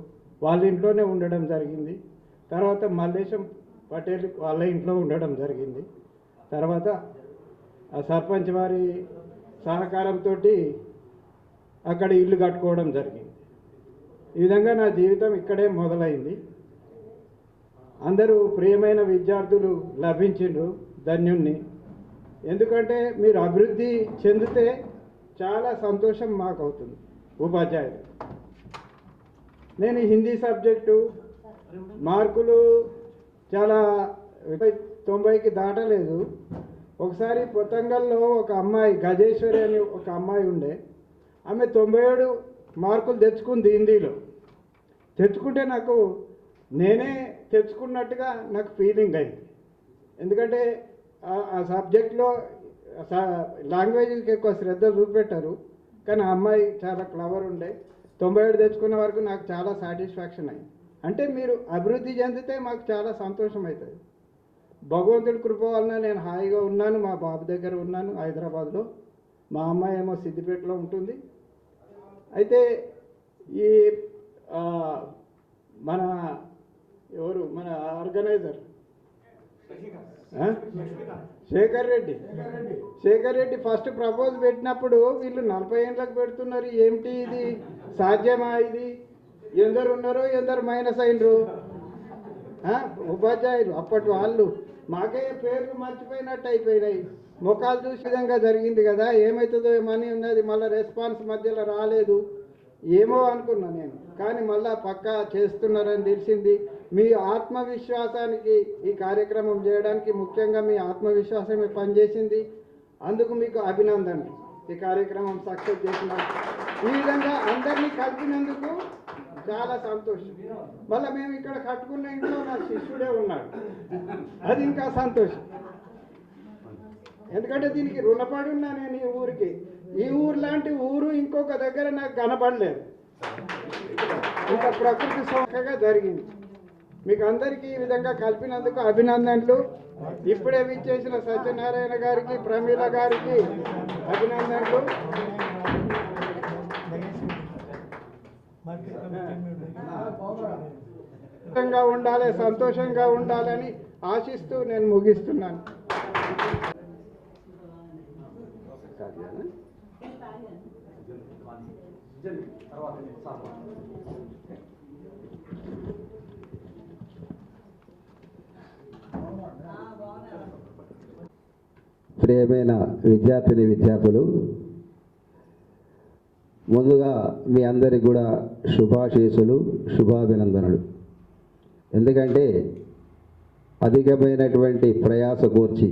S2: వాళ్ళ ఇంట్లోనే ఉండడం జరిగింది. తర్వాత మల్లేశం పటేల్ వాళ్ళ ఇంట్లో ఉండడం జరిగింది. తర్వాత ఆ సర్పంచ్ వారి సహకారంతో అక్కడ ఇల్లు కట్టుకోవడం జరిగింది. ఈ విధంగా నా జీవితం ఇక్కడే మొదలైంది. అందరూ ప్రియమైన విద్యార్థులు లభించిండ్రు, ధన్యుణ్ణి. ఎందుకంటే మీరు అభివృద్ధి చెందితే చాలా సంతోషం మాకు అవుతుంది ఉపాధ్యాయులు. నేను హిందీ సబ్జెక్టు మార్కులు చాలా 90కి దాటలేదు. ఒకసారి పొతంగల్లో ఒక అమ్మాయి, గజేశ్వరి అని ఒక అమ్మాయి ఉండే, ఆమె 97 మార్కులు తెచ్చుకుంది హిందీలో. తెచ్చుకుంటే నాకు నేనే తెచ్చుకున్నట్టుగా నాకు ఫీలింగ్ అయింది. ఎందుకంటే ఆ సబ్జెక్ట్లో లాంగ్వేజ్కి ఎక్కువ శ్రద్ధ చూపెట్టారు, కానీ ఆ అమ్మాయి చాలా క్లవర్ ఉండే. 97 తెచ్చుకున్న వరకు నాకు చాలా సాటిస్ఫాక్షన్ అయింది. అంటే మీరు అభివృద్ధి చెందితే మాకు చాలా సంతోషం అవుతుంది. భగవంతుడి కృప వలన నేను హాయిగా ఉన్నాను. మా బాబు దగ్గర ఉన్నాను హైదరాబాద్లో, మా అమ్మాయి ఏమో సిద్దిపేటలో ఉంటుంది. అయితే ఈ మన ఎవరు మన organizer Shekhar Reddy first propose పెట్టినప్పుడు వీళ్ళు 40 ఏళ్ళకి పెడుతున్నారు, ఏమిటి ఇది, సాధ్యమా ఇది, ఎందరు ఉన్నారో ఎందరు మైనస్ అయినరు ఉపాధ్యాయులు అప్పటి వాళ్ళు. మాకే పేర్లు మర్చిపోయినట్టు అయిపోయినాయి. ముఖాలు చూసే విధంగా జరిగింది కదా, ఏమవుతుందో ఏమని ఉన్నది. మళ్ళీ రెస్పాన్స్ మధ్యలో రాలేదు, ఏమో అనుకున్నా నేను. కానీ మళ్ళా పక్కా చేస్తున్నారని తెలిసింది. మీ ఆత్మవిశ్వాసానికి ఈ కార్యక్రమం చేయడానికి ముఖ్యంగా మీ ఆత్మవిశ్వాసమే పనిచేసింది. అందుకు మీకు అభినందనలు. ఈ కార్యక్రమం సక్సెస్ చేసినందుకు, ఈ విధంగా అందరినీ కలిపినందుకు చాలా సంతోషం. మళ్ళీ మేము ఇక్కడ కట్టుకున్న ఇంట్లో నా శిష్యుడే ఉన్నాడు, అది ఇంకా సంతోషం. ఎందుకంటే దీనికి రుణపడి ఉన్నా నేను ఈ ఊరికి. ఈ ఊరు లాంటి ఊరు ఇంకొక దగ్గర నాకు కనపడలేదు. ఇంత ప్రకృతి సోకగా జరిగింది. మీకు అందరికీ ఈ విధంగా కలిపినందుకు అభినందనలు. ఇప్పుడే విచ్చేసిన సత్యనారాయణ గారికి, ప్రమీల గారికి అభినందనలు. ఉండాలి, సంతోషంగా ఉండాలని ఆశిస్తూ నేను ముగిస్తున్నాను.
S18: ప్రియమైన విద్యార్థిని విద్యార్థులు, ముందుగా మీ అందరికి కూడా శుభాశీస్సులు, శుభాభినందనలు. ఎందుకంటే అధికమైనటువంటి ప్రయాస కూర్చి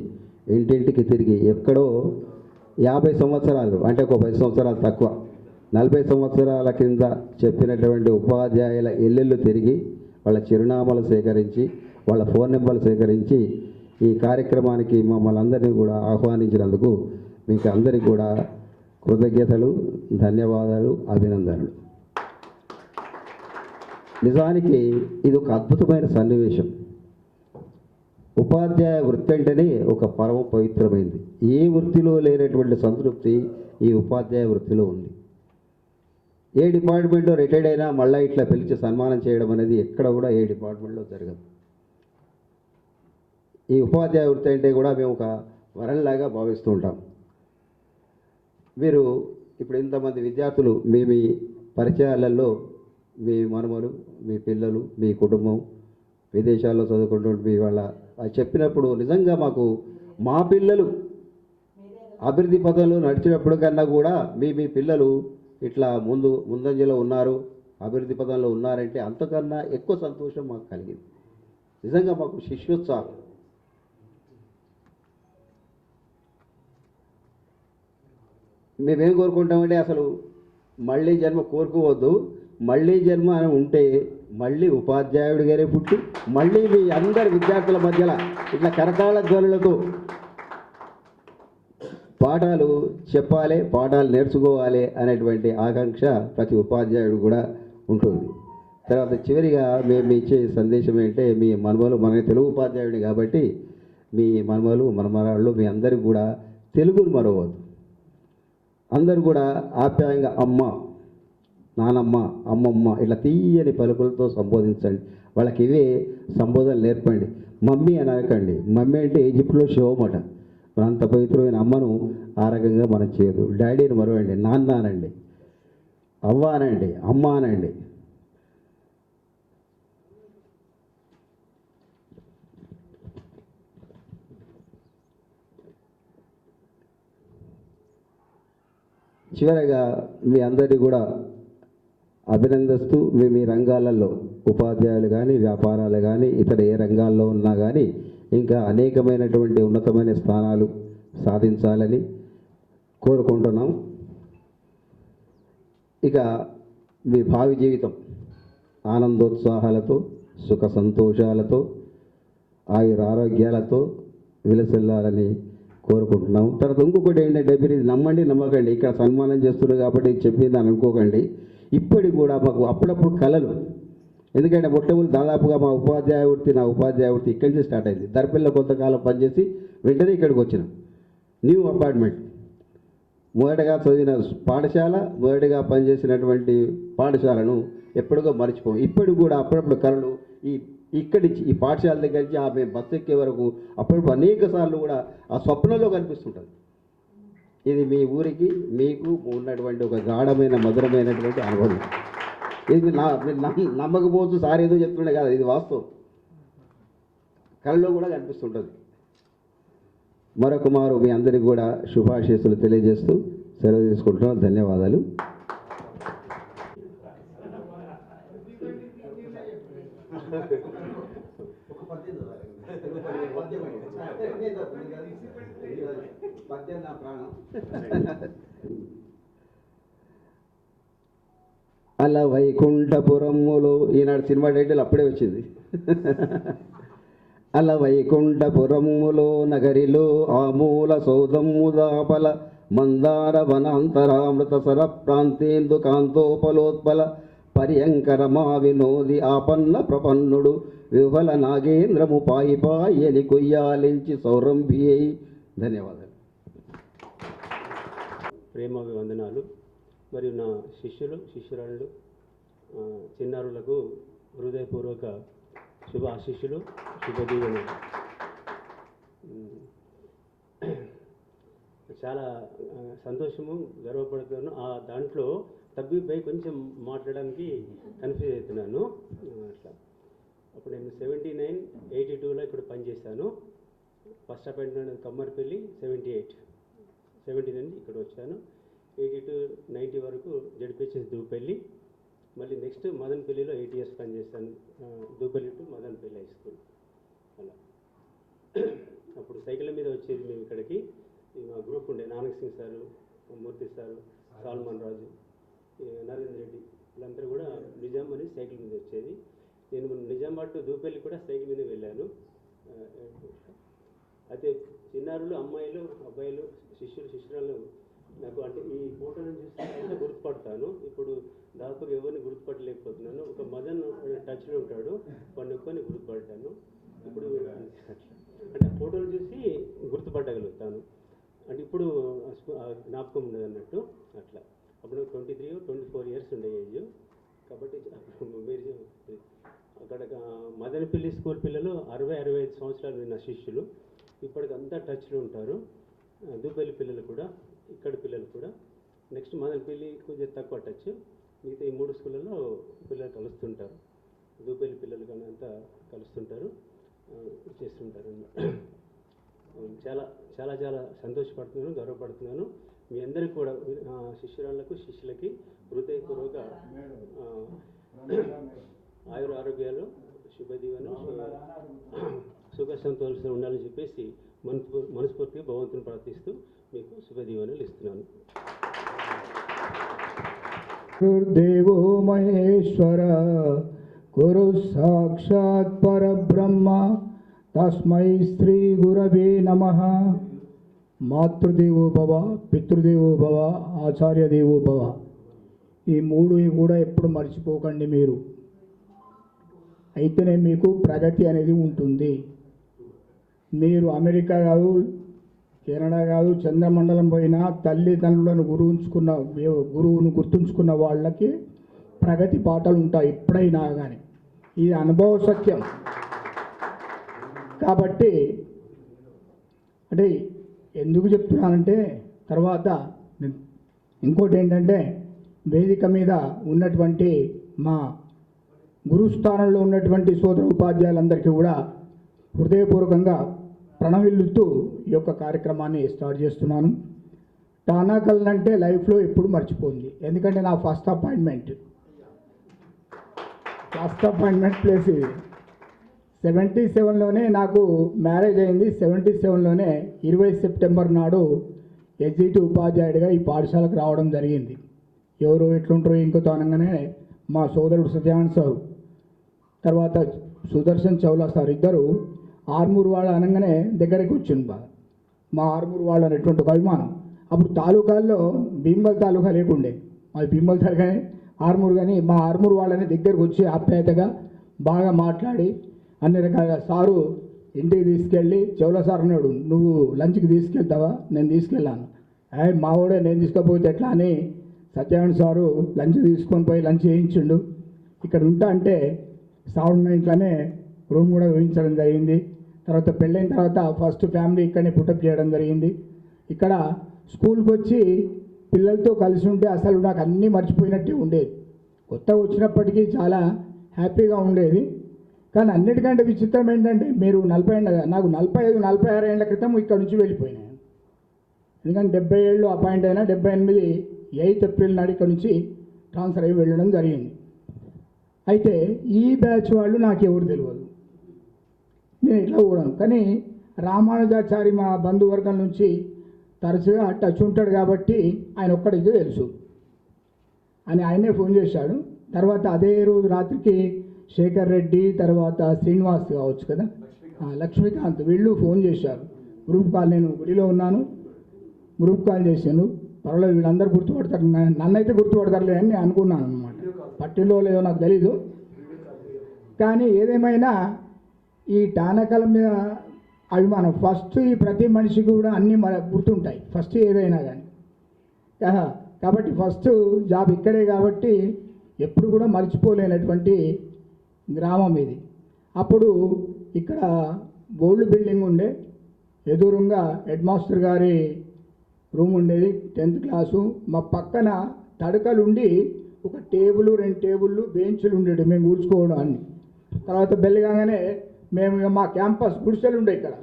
S18: ఇంటింటికి తిరిగి ఎక్కడో 50 సంవత్సరాలు అంటే ఒక 10 సంవత్సరాలు తక్కువ, 40 సంవత్సరాల కింద చెప్పినటువంటి ఉపాధ్యాయుల ఇల్లు తిరిగి వాళ్ళ చిరునామాలు సేకరించి, వాళ్ళ ఫోన్ నెంబర్లు సేకరించి ఈ కార్యక్రమానికి మమ్మల్ని అందరినీ కూడా ఆహ్వానించినందుకు మీకు అందరికీ కూడా కృతజ్ఞతలు, ధన్యవాదాలు, అభినందనలు. నిజానికి ఇది ఒక అద్భుతమైన సన్నివేశం. ఉపాధ్యాయ వృత్తి అంటేనే ఒక పరమ పవిత్రమైంది. ఏ వృత్తిలో లేనటువంటి సంతృప్తి ఈ ఉపాధ్యాయ వృత్తిలో ఉంది. ఏ డిపార్ట్మెంట్లో రిటైర్డ్ అయినా మళ్ళీ ఇట్లా పిలిచి సన్మానం చేయడం అనేది ఎక్కడ కూడా ఏ డిపార్ట్మెంట్లో జరగదు. ఈ ఉపాధ్యాయ వృత్తి అంటే కూడా మేము ఒక వరంలాగా భావిస్తూ ఉంటాం. మీరు ఇప్పుడు ఇంతమంది విద్యార్థులు మీ పరిచయాలలో మీ మనమలు, మీ పిల్లలు, మీ కుటుంబం విదేశాల్లో చదువుకుంటుంటే మీ వాళ్ళ చెప్పినప్పుడు నిజంగా మాకు మా పిల్లలు అభివృద్ధి పథంలో నడిచినప్పుడు కన్నా కూడా మీ పిల్లలు ఇట్లా ముందంజలో ఉన్నారు, అభివృద్ధి పథంలో ఉన్నారంటే అంతకన్నా ఎక్కువ సంతోషం మాకు కలిగింది. నిజంగా మాకు శిష్యోత్సాహం. మేమేం కోరుకుంటామంటే అసలు మళ్ళీ జన్మ కోరుకోవద్దు. మళ్ళీ జన్మ అని ఉంటే మళ్ళీ ఉపాధ్యాయుడిగానే పుట్టి మళ్ళీ మీ అందరి విద్యార్థుల మధ్యలో ఇట్లా కరతాళ ధ్వనులతో పాఠాలు చెప్పాలి, పాఠాలు నేర్చుకోవాలి అనేటువంటి ఆకాంక్ష ప్రతి ఉపాధ్యాయుడు కూడా ఉంటుంది. తర్వాత చివరిగా మేము ఇచ్చే సందేశం ఏంటంటే మీ మనవలు, మన తెలుగు ఉపాధ్యాయుడి కాబట్టి మీ మనవలు మనమరాళ్ళు మీ అందరికి కూడా తెలుగును మరవద్దు. అందరూ కూడా ఆప్యాయంగా అమ్మ, నానమ్మ, అమ్మమ్మ ఇట్లా తీయని పలుకులతో సంబోధించండి. వాళ్ళకి ఇవే సంబోధనలు నేర్పండి. మమ్మీ అని అనకండి. మమ్మీ అంటే ఈజిప్ట్లో శివమట. అంత పవిత్రమైన అమ్మను ఆ రకంగా మనం చేయదు. డాడీని మరవండి, నాన్న అనండి, అవ్వ అనండి, అమ్మ అనండి. చివరగా మీ అందరినీ కూడా అభినందిస్తూ మీ రంగాలలో ఉపాధ్యాయులు కానీ, వ్యాపారాలు కానీ, ఇతర ఏ రంగాల్లో ఉన్నా కానీ ఇంకా అనేకమైనటువంటి ఉన్నతమైన స్థానాలు సాధించాలని కోరుకుంటున్నాం. ఇక మీ భావి జీవితం ఆనందోత్సాహాలతో, సుఖ సంతోషాలతో, ఆయురారోగ్యాలతో విలసిల్లాలని కోరుకుంటున్నాం. తర్వాత ఇంకొకటి ఏంటంటే మీరు ఇది నమ్మండి నమ్మకండి, ఇక్కడ సన్మానం చేస్తున్నారు కాబట్టి చెప్పింది అని అనుకోకండి. ఇప్పటికి కూడా మాకు అప్పుడప్పుడు కళలు, ఎందుకంటే మొట్టమొదటి దాదాపుగా మా ఉపాధ్యాయ వృత్తి, నా ఉపాధ్యాయ వృత్తి ఇక్కడి నుంచి స్టార్ట్ అయింది. దర్పల్లిలో కొంతకాలం పనిచేసి వెంటనే ఇక్కడికి వచ్చిన న్యూ అపార్ట్మెంట్, మొదటగా చదివిన పాఠశాల, మొదటిగా పనిచేసినటువంటి పాఠశాలను ఎప్పటికో మర్చిపోం. ఇప్పటికి కూడా అప్పుడప్పుడు కళలు ఇక్కడి ఈ పాఠశాల దగ్గర నుంచి ఆమె బస్సు ఎక్కే వరకు అప్పుడప్పుడు అనేక సార్లు కూడా ఆ స్వప్నంలో కనిపిస్తుంటుంది. ఇది మీ ఊరికి మీకు ఉన్నటువంటి ఒక గాఢమైన మధురమైనటువంటి అనుభవం. ఇది నమ్మకపోవచ్చు, సార్ ఏదో చెప్తుండే కాదు, ఇది వాస్తవం. కళ్ళలో కూడా కనిపిస్తుంటుంది. మరొక మారు మీ అందరికీ కూడా శుభాశీస్సులు తెలియజేస్తూ సెలవు తీసుకుంటున్నాం. ధన్యవాదాలు. అలా వైకుంఠపురములో, ఈనాడు సినిమా టైటిల్ అప్పుడే వచ్చింది. అలా వైకుంఠపురములో నగరిలో ఆమూల సౌధముదాపల మందార వనాంతరామృత సర ప్రాంతేందు కాంతోపలోత్పల పర్యంకరమా వినోది ఆపన్న ప్రపన్నుడు విఫల నాగేంద్రము పాయి పాయని కొయ్యాలించి సౌరంభి అయి. ధన్యవాదాలు.
S5: ప్రేమాభివందనాలు. మరియు నా శిష్యులు, శిష్యురాళ్ళు, చిన్నారులకు హృదయపూర్వక శుభ ఆశీస్సులు, శుభదీవెనలు. చాలా సంతోషము, గర్వపడుతున్నాను. ఆ దాంట్లో తబ్బిపై కొంచెం మాట్లాడడానికి కన్ఫ్యూజ్ అవుతున్నాను. అట్లా అప్పుడు నేను 79-82లో ఇక్కడ పనిచేశాను. ఫస్ట్ అపాయింట్మెంట్ కమ్మర్పల్లి 79 ఇక్కడ వచ్చాను. 82-90 వరకు జడ్పిహెచ్ఎస్ దూపల్లి, మళ్ళీ నెక్స్ట్ మదనపల్లిలో 8 years పనిచేశాను. Dupalli to Madanapalle high school. అలా అప్పుడు సైకిళ్ళ మీద వచ్చేది మేము ఇక్కడికి. మా గ్రూప్ ఉండే, నానక్ సింగ్ సారు, మూర్తి సారు, సాల్మన్ రాజు, నరేంద్ర రెడ్డి, వీళ్ళందరూ కూడా నిజాం అని సైకిల్ మీద వచ్చేది. నేను నిజామాబాద్ టు దూపల్లి కూడా సైకిల్ మీద వెళ్ళాను. అయితే చిన్నారులు, అమ్మాయిలు, అబ్బాయిలు, శిష్యులు, శిష్యురాలు నాకు అంటే ఈ ఫోటోలను చూస్తే గుర్తుపడతాను. ఇప్పుడు దాదాపుగా ఎవరిని గుర్తుపట్టలేకపోతున్నాను. ఒక మదన్ టచ్లో ఉంటాడు, కొన్ని ఎక్కువని గుర్తుపడ్డాను. ఇప్పుడు అంటే ఫోటోలు చూసి గుర్తుపట్టగలుగుతాను. అంటే ఇప్పుడు జ్ఞాపకం ఉండదు అన్నట్టు. అట్లా అప్పుడు 23-24 ఇయర్స్ ఉండే ఏజ్. కాబట్టి మీరు అక్కడ మదనపల్లి స్కూల్ పిల్లలు 60-65 సంవత్సరాలు నా శిష్యులు ఇప్పటికి అంతా టచ్లో ఉంటారు. దూపల్లి పిల్లలు కూడా, ఇక్కడ పిల్లలు కూడా. నెక్స్ట్ మదనపల్లి కొంచెం తక్కువ టచ్, మిగతా ఈ 3 స్కూళ్ళలో పిల్లలు కలుస్తుంటారు. దూపల్లి పిల్లలు కానీ అంతా కలుస్తుంటారు, చేస్తుంటారు అన్నమాట. చాలా చాలా చాలా సంతోషపడుతున్నాను, గర్వపడుతున్నాను. మీ అందరికీ కూడా శిష్యురాళ్లకు శిష్యులకి హృదయపూర్వక ఆయుర ఆరోగ్యాలు, శుభదీవెన, సుఖ సంతోషాలు ఉండాలని చెప్పేసి మనస్ఫూర్తిగా భగవంతుని ప్రార్థిస్తూ మీకు శుభదీవెనలు ఇస్తున్నాను.
S19: గురుదేవో మహేశ్వర గురు సాక్షాత్ పరబ్రహ్మ తస్మై శ్రీ గురవే నమః. మాతృదేవో భవ, పితృదేవో భవ, ఆచార్య దేవో భవ. ఈ 3 కూడా ఎప్పుడు మర్చిపోకండి మీరు. అయితేనే మీకు ప్రగతి అనేది ఉంటుంది. మీరు అమెరికా కాదు, కెనడా కాదు, చంద్రమండలం పోయినా తల్లిదండ్రులను గురువును గుర్తుంచుకున్న వాళ్ళకి ప్రగతి పాటలు ఉంటాయి ఎప్పుడైనా కానీ. ఇది అనుభవ సత్యం. కాబట్టి అంటే ఎందుకు చెప్తున్నానంటే, తర్వాత ఇంకోటి ఏంటంటే, వేదిక మీద ఉన్నటువంటి మా గురుస్థానంలో ఉన్నటువంటి సోదర ఉపాధ్యాయులందరికీ కూడా హృదయపూర్వకంగా ప్రణవిల్లుతూ ఈ యొక్క కార్యక్రమాన్ని స్టార్ట్ చేస్తున్నాను. టానాకల్ అంటే లైఫ్లో ఎప్పుడు మర్చిపోయింది. ఎందుకంటే నా ఫస్ట్ అపాయింట్మెంట్ ప్లేస్ ఇది. 77లోనే నాకు మ్యారేజ్ అయింది. 77లోనే 20 సెప్టెంబర్ నాడు ఎగ్జిక్యూటివ్ ఉపాధ్యాయుడిగా ఈ పాఠశాలకు రావడం జరిగింది. ఎవరు ఎట్లుంటారో ఇంకో అనగానే మా సోదరుడు సత్యానంద్ సార్, తర్వాత సుదర్శన్ చౌలా సార్ ఇద్దరు ఆర్మూరు వాళ్ళు అనగానే దగ్గరికి వచ్చింది. బాగా మా ఆర్మూరు వాళ్ళు అనేటువంటి ఒక అభిమానం. అప్పుడు తాలూకాల్లో భీమల్ తాలూకా లేకుండే, మాది భీమల్ తాలూకానే ఆర్మూరు. కానీ మా ఆర్మూరు వాళ్ళని దగ్గరకు వచ్చి ఆప్యాయతగా బాగా మాట్లాడి అన్ని రకాల సారు ఇంటికి తీసుకెళ్ళి, చౌలా సార్ అన్నాడు, నువ్వు లంచ్కి తీసుకెళ్తావా? నేను తీసుకెళ్ళాను. మావాడే నేను తీసుకపోతే ఎట్లా అని సత్యానంద్ సారు లంచ్ తీసుకొని పోయి లంచ్ చేయించిండు. ఇక్కడ ఉంటా అంటే సౌండ్ ఇంట్లోనే రూమ్ కూడా వేయించడం జరిగింది. తర్వాత పెళ్ళైన తర్వాత ఫస్ట్ ఫ్యామిలీ ఇక్కడనే పుట్టప్ చేయడం జరిగింది. ఇక్కడ స్కూల్కి వచ్చి పిల్లలతో కలిసి ఉంటే అసలు నాకు అన్నీ మర్చిపోయినట్టే ఉండేది. కొత్తగా వచ్చినప్పటికీ చాలా హ్యాపీగా ఉండేది. కానీ అన్నిటికంటే విచిత్రం ఏంటంటే, మీరు నాకు 45-46 ఏళ్ల క్రితం ఇక్కడ నుంచి వెళ్ళిపోయినాను. ఎందుకంటే 70 ఏళ్ళు అపాయింట్ అయినా 78 8 ఏప్రిల్ నాడు ఇక్కడ నుంచి ట్రాన్స్ఫర్ అయ్యి వెళ్ళడం జరిగింది. అయితే ఈ బ్యాచ్ వాళ్ళు నాకు ఎవరు తెలియదు, నేను ఇట్లా కూడాను. కానీ రామానుజాచారి మా బంధువర్గం నుంచి తరచుగా టచ్ ఉంటాడు కాబట్టి ఆయన ఒక్కడికే తెలుసు అని ఆయనే ఫోన్ చేశాడు. తర్వాత అదే రోజు రాత్రికి శేఖర్ రెడ్డి, తర్వాత శ్రీనివాస్ కావచ్చు కదా, లక్ష్మీకాంత్, వీళ్ళు ఫోన్ చేశారు. గ్రూప్ కాల్, నేను గుడిలో ఉన్నాను, గ్రూప్ కాల్ చేశాను. పర్వాలేదు వీళ్ళందరూ గుర్తుపడతారు, నన్నైతే గుర్తుపడతారులే అని నేను అనుకున్నాను అనమాట. పట్టిలో లేదో నాకు తెలీదు. కానీ ఏదేమైనా ఈ టానకల మీద అభిమానం ఫస్ట్. ఈ ప్రతి మనిషికి కూడా అన్నీ గుర్తుంటాయి ఫస్ట్ ఏదైనా కానీ. కాబట్టి ఫస్ట్ జాబ్ ఇక్కడే కాబట్టి ఎప్పుడు కూడా మర్చిపోలేనటువంటి గ్రామం ఇది. అప్పుడు ఇక్కడ ఓల్డ్ బిల్డింగ్ ఉండే, ఎదురుగా హెడ్ మాస్టర్ గారి రూమ్ ఉండేది, 10th క్లాసు. మా పక్కన తడకలుండి ఒక టేబుల్, 2 టేబుళ్ళు, బెంచులు ఉండేవి మేము కూర్చుకోవడం అన్ని. తర్వాత బెల్ కాగానే మేము మా క్యాంపస్ గుడిసెలు ఉండే ఇక్కడ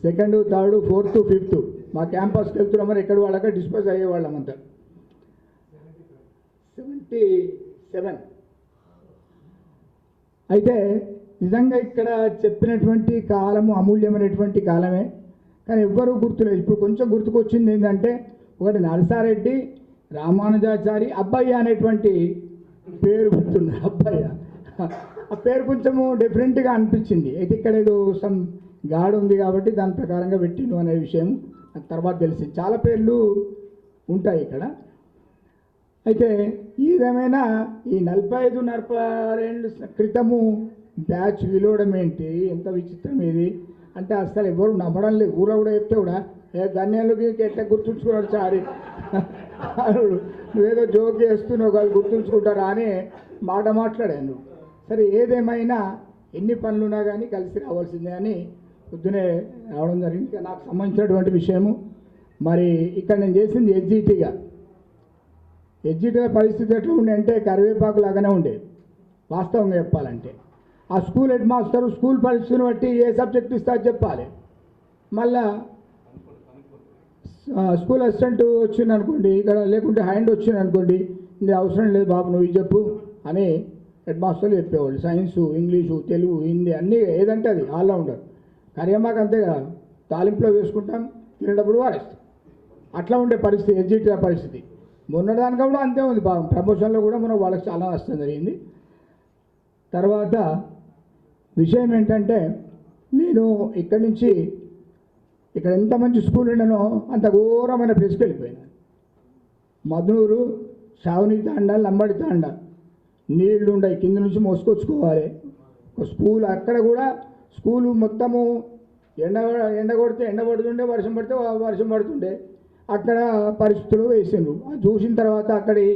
S19: 2nd, 3rd, 4th, 5th మా క్యాంపస్కి వెళ్తున్నామని ఎక్కడ వాళ్ళగా డిస్పోజ్ అయ్యేవాళ్ళం అంతా. 77 అయితే నిజంగా ఇక్కడ చెప్పినటువంటి కాలము అమూల్యమైనటువంటి కాలమే. కానీ ఎవ్వరూ గుర్తులేదు. ఇప్పుడు కొంచెం గుర్తుకొచ్చింది ఏంటంటే, ఒకటి నరసారెడ్డి, రామానుజాచారి, అబ్బయ్య అనేటువంటి పేరు గుర్తుంది. అబ్బయ్య ఆ పేరు కొంచెము డిఫరెంట్గా అనిపించింది. అయితే ఇక్కడ ఏదో సమ్ గాడ్ ఉంది కాబట్టి దాని ప్రకారంగా పెట్టిండు అనే విషయం నాకు తర్వాత తెలిసింది. చాలా పేర్లు ఉంటాయి ఇక్కడ. అయితే ఏదేమైనా ఈ 45-46 ఏళ్ళ క్రితము బ్యాచ్ విలువడం ఏంటి, ఎంత విచిత్రం ఇది అంటే అసలు ఎవరు నమ్మడం లేదు. ఊళ్ళో కూడా చెప్తే కూడా గన్యాలకి ఎట్లా గుర్తుంచుకున్నాడు సారి నువ్వేదో జోక్ చేస్తున్నావు కాదు గుర్తుంచుకుంటారా అని మాట మాట్లాడాను. సరే ఏదేమైనా ఎన్ని పనులున్నా కానీ కలిసి రావాల్సిందే అని పొద్దునే రావడం జరిగింది. ఇక నాకు సంబంధించినటువంటి విషయము మరి ఇక్కడ నేను చేసింది ఎస్జిటిగా పరిస్థితి ఎట్లా ఉండే అంటే కరివేపాకు లాగానే ఉండేది వాస్తవంగా చెప్పాలంటే. ఆ స్కూల్ హెడ్ మాస్టరు స్కూల్ పరిస్థితిని బట్టి ఏ సబ్జెక్ట్ ఇస్తా చెప్పాలి. మళ్ళా స్కూల్ అసిస్టెంట్ వచ్చింది అనుకోండి, ఇక్కడ లేకుంటే హ్యాండ్ వచ్చింది అనుకోండి, ఇది అవసరం లేదు బాబు నువ్వు ఇది చెప్పు అని హెడ్ మాస్టర్లు చెప్పేవాళ్ళు. సైన్సు, ఇంగ్లీషు, తెలుగు, హిందీ అన్నీ ఏదంటే అది ఆల్రౌండర్. కరివేపాకు అంతే కదా, తాలింపులో వేసుకుంటాం, తినేటప్పుడు వారేస్తాం. అట్లా ఉండే పరిస్థితి ఎస్జిటి పరిస్థితి. మొన్నదానికి కూడా అంతే ఉంది. ప్రమోషన్లో కూడా మనం వాళ్ళకి చాలా నష్టం జరిగింది. తర్వాత విషయం ఏంటంటే నేను ఇక్కడి నుంచి ఇక్కడ ఎంత మంచి స్కూల్ ఉండనో అంత ఘోరమైన ప్లేస్కి వెళ్ళిపోయినాను. మధునూరు, షావుని తాండా, లంబడి తాండా నీళ్లు ఉండయి, కింద నుంచి మోసుకొచ్చుకోవాలి. ఒక స్కూల్ అక్కడ కూడా స్కూలు మొత్తము ఎండ కొడితే ఎండ పడుతుండే, వర్షం పడితే వర్షం పడుతుండే. అక్కడ పరిస్థితులు వేసిండ్రు. అది చూసిన తర్వాత అక్కడి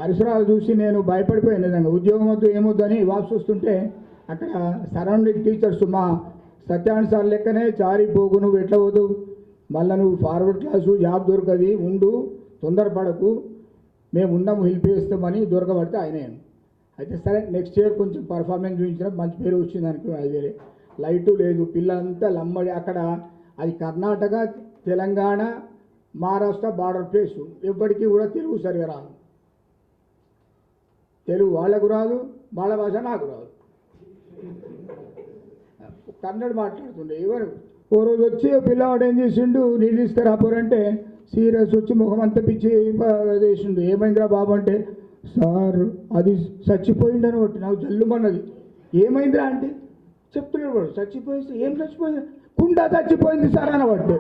S19: పరిసరాలు చూసి నేను భయపడిపోయాను. నిజంగా ఉద్యోగం వద్దు ఏమొద్దు అని వాపసు వస్తుంటే అక్కడ సరౌండింగ్ టీచర్స్ మా సత్యాన్ని సార్ లెక్కనే చారి పోగు, నువ్వు ఎట్లా పోదు, మళ్ళీ నువ్వు ఫార్వర్డ్ క్లాసు జాబ్ దొరకది, ఉండు, తొందరపడకు, మేము ఉన్నాము, హెల్ప్ చేస్తామని దొరకబడితే ఆయనే. అయితే సరే నెక్స్ట్ ఇయర్ కొంచెం పర్ఫార్మెన్స్ చూపించిన మంచి పేరు వచ్చింది అనుకో. అది వేరే లైటు లేదు, పిల్లలంతా లంబడి. అక్కడ అది కర్ణాటక, తెలంగాణ, మహారాష్ట్ర బార్డర్ ప్లేసు. ఎప్పటికీ కూడా తెలుగు సరిగా రాదు, తెలుగు వాళ్ళకు రాదు, వాళ్ళ భాష నాకు రాదు, కన్నడ మాట్లాడుతుండే. ఎవరు ఓ రోజు వచ్చి పిల్లవాడు ఏం చేసిండు, నీళ్ళు తీసుకురాపోరంటే సీరియస్ వచ్చి ముఖం అంతా పిచ్చి చేసిండు. ఏమైందిరా బాబు అంటే, సార్ అది చచ్చిపోయిండని ఒకటి నాకు జల్లుమన్నది. ఏమైందిరా అంటే చెప్తున్నాడు వాడు, చచ్చిపోయింది. ఏం చచ్చిపోయింది? కుండ చచ్చిపోయింది సార్ అనబట్టే.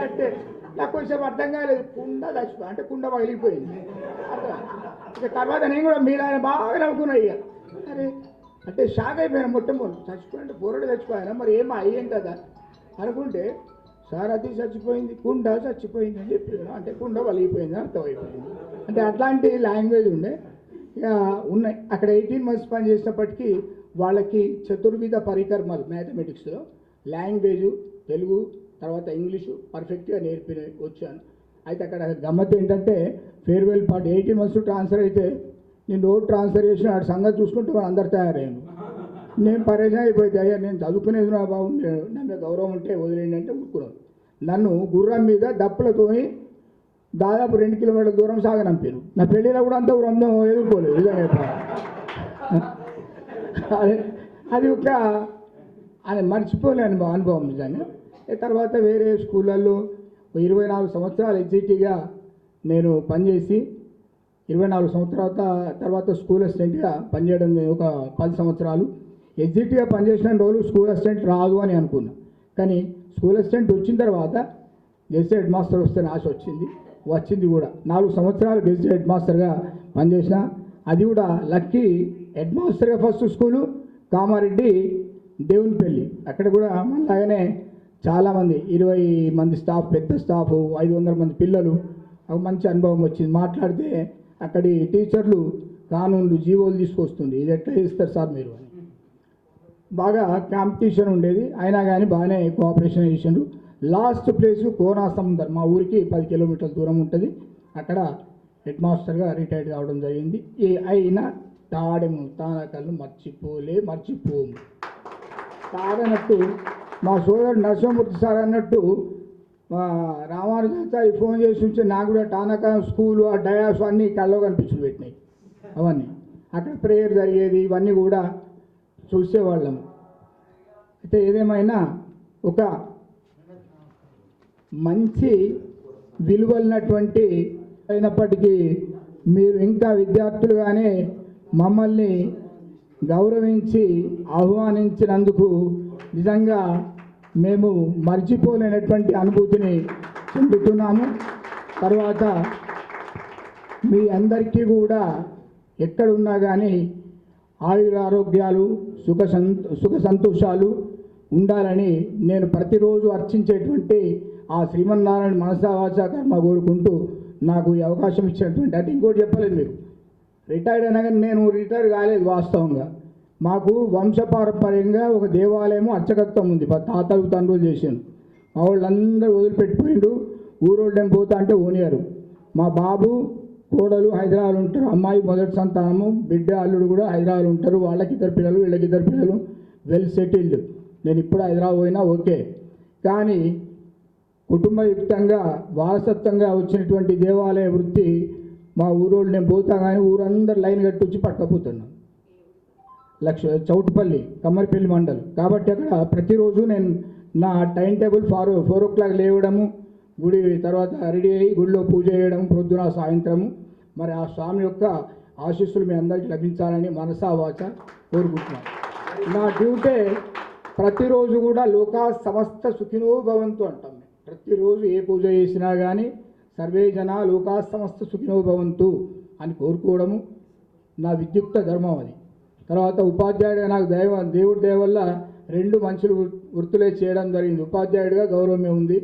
S19: అంటే నాకు కొంచెం అర్థం కాలేదు. కుండ చచ్చిపోయి అంటే కుండ పగిలిపోయింది. ఇక తర్వాత నేను కూడా మీరు ఆయన బాగా నవ్వుకున్నా. ఇక అరే అంటే షాక్ అయిపోయాను. మొట్టమొదటి చచ్చిపోయింటే బొరడు చచ్చిపోయాను, మరి ఏమో అయ్యేం కదా అనుకుంటే, సార్ అది చచ్చిపోయింది, కుండ చచ్చిపోయింది అని చెప్పాను. అంటే కుండ పగిలిపోయింది అర్థమైపోయింది. అంటే అట్లాంటి లాంగ్వేజ్ ఉండే. ఇక ఉన్నాయి అక్కడ 18 months పని చేసినప్పటికీ వాళ్ళకి చతుర్విధ పరికర్మలు మ్యాథమెటిక్స్లో లాంగ్వేజు, తెలుగు, తర్వాత ఇంగ్లీషు పర్ఫెక్ట్గా నేర్పి వచ్చాను. అయితే అక్కడ గమ్మత్ ఏంటంటే ఫేర్వెల్ పార్టీ 18 months ట్రాన్స్ఫర్ అయితే నేను రోడ్ ట్రాన్స్ఫర్ చేసిన వాడి సంగతి చూసుకుంటే వాళ్ళు అందరు తయారయ్యాను. నేను పరేషాన్ అయిపోతే, అయ్యా నేను చదువుకునేది నా బాబు, నా మీద గౌరవం ఉంటే వదిలేండి అంటే ఊరుకున్నాను. నన్ను గుర్రం మీద డప్పులతోని దాదాపు 2 kilometers దూరం సాగనంపాను. నా పెళ్ళిలో కూడా అంత బృందం ఎదుర్కోలేదు. నిజంగా అది ఒక అది మర్చిపోలేని అనుభవం నిజంగా. తర్వాత వేరే స్కూళ్ళల్లో 24 సంవత్సరాలు ఎస్జిటిగా నేను పనిచేసి 24 సంవత్సరాల తర్వాత స్కూల్ అసిస్టెంట్గా పనిచేయడం ఒక 10 సంవత్సరాలు. ఎస్జిటిగా పనిచేసిన రోజులు స్కూల్ అసిస్టెంట్ రాదు అని అనుకున్నా. కానీ స్కూల్ అసిస్టెంట్ వచ్చిన తర్వాత గెస్ట్ హెడ్ మాస్టర్ వస్తే ఆశ వచ్చింది కూడా. 4 సంవత్సరాలు గెస్ట్ హెడ్ మాస్టర్గా పనిచేసిన. అది కూడా లక్కీ హెడ్ మాస్టర్గా ఫస్ట్ స్కూలు కామారెడ్డి దేవునిపల్లి. అక్కడ కూడా అలాగనే చాలామంది 20 మంది స్టాఫ్, పెద్ద స్టాఫ్, 500 మంది పిల్లలు. ఒక మంచి అనుభవం వచ్చింది. మాట్లాడితే అక్కడి టీచర్లు కానూన్లు, జీవోలు తీసుకొస్తుంది, ఇది ఎట్లా చేస్తారు సార్ మీరు అని. బాగా కాంపిటీషన్ ఉండేది, అయినా కానీ బాగానే కోఆపరేషన్ చేసిండు. లాస్ట్ ప్లేసు కోనాసముందర్, మా ఊరికి 10 kilometers దూరం ఉంటుంది. అక్కడ హెడ్ మాస్టర్గా రిటైర్డ్ కావడం జరిగింది. అయినా తాడెము తానకళ్ళు మర్చిపోము తాడనట్టు మా సోదరుడు నరసింహమూర్తి సార్ అన్నట్టు మా రామానుజాచారి ఫోన్ చేసి ఉంటే నాకు కూడా టానక స్కూలు, ఆ డయాస్ అన్నీ కళ్ళలో కనిపించులు పెట్టినాయి. అవన్నీ అక్కడ ప్రేయర్ జరిగేది, ఇవన్నీ కూడా చూసేవాళ్ళము. అయితే ఏదేమైనా ఒక మంచి విలువలైనటువంటి అయినప్పటికీ మీరు ఇంకా విద్యార్థులుగానే మమ్మల్ని గౌరవించి ఆహ్వానించినందుకు నిజంగా మేము మర్చిపోలేనటువంటి అనుభూతిని చెందుతున్నాము. తర్వాత మీ అందరికీ కూడా ఎక్కడున్నా కానీ ఆయురారోగ్యాలు, సుఖ సంతోషాలు ఉండాలని నేను ప్రతిరోజు అర్చించేటువంటి ఆ శ్రీమన్నారాయణ మనసా వాచా కర్మ కోరుకుంటూ నాకు ఈ అవకాశం ఇచ్చినటువంటి అంటే ఇంకోటి చెప్పలేదు మీకు రిటైర్డ్ అయినా కానీ నేను రిటైర్ కాలేదు వాస్తవంగా మాకు వంశపారంపర్యంగా ఒక దేవాలయము అర్చకత్వం ఉంది తాతలు తండ్రులు చేసాను మా వాళ్ళందరూ వదిలిపెట్టిపోయిండు ఊరోళ్ళని పోతా అంటే ఓనియారు మా బాబు కోడలు హైదరాబాద్ ఉంటారు అమ్మాయి మొదటి సంతానము బిడ్డ అల్లుడు కూడా హైదరాబాద్ ఉంటారు వాళ్ళకి ఇద్దరు పిల్లలు వీళ్ళకి ఇద్దరు పిల్లలు వెల్ సెటిల్డ్ నేను ఇప్పుడు హైదరాబాద్ పోయినా ఓకే కానీ కుటుంబయుక్తంగా వారసత్వంగా వచ్చినటువంటి దేవాలయ వృత్తి మా ఊరోళ్ళు నేను పోతా కానీ ఊరందరూ లైన్ కట్టొచ్చి పట్టుకపోతున్నాను చౌటుపల్లి కమ్మరిపల్లి మండల్ కాబట్టి అక్కడ ప్రతిరోజు నేను నా టైం టేబుల్ 4 o'clock లేవడము గుడి తర్వాత రెడీ అయ్యి గుడిలో పూజ చేయడం పొద్దున సాయంత్రము మరి ఆ స్వామి యొక్క ఆశీస్సులు మీ అందరికీ లభించాలని మనసా వాచ కోరుకుంటున్నాను నా డ్యూటీ ప్రతిరోజు కూడా లోకా సమస్త సుఖినో భవంతు అంటాం ప్రతిరోజు ఏ పూజ చేసినా కానీ సర్వే జన లోకా సమస్త సుఖినో భవంతు అని కోరుకోవడము నా విద్యుక్త ధర్మం అది తర్వాత ఉపాధ్యాయుడిగా నాకు దేవుడి దయ వల్ల 2 మంచి వృత్తులే చేయడం జరిగింది ఉపాధ్యాయుడిగా గౌరవమే ఉంది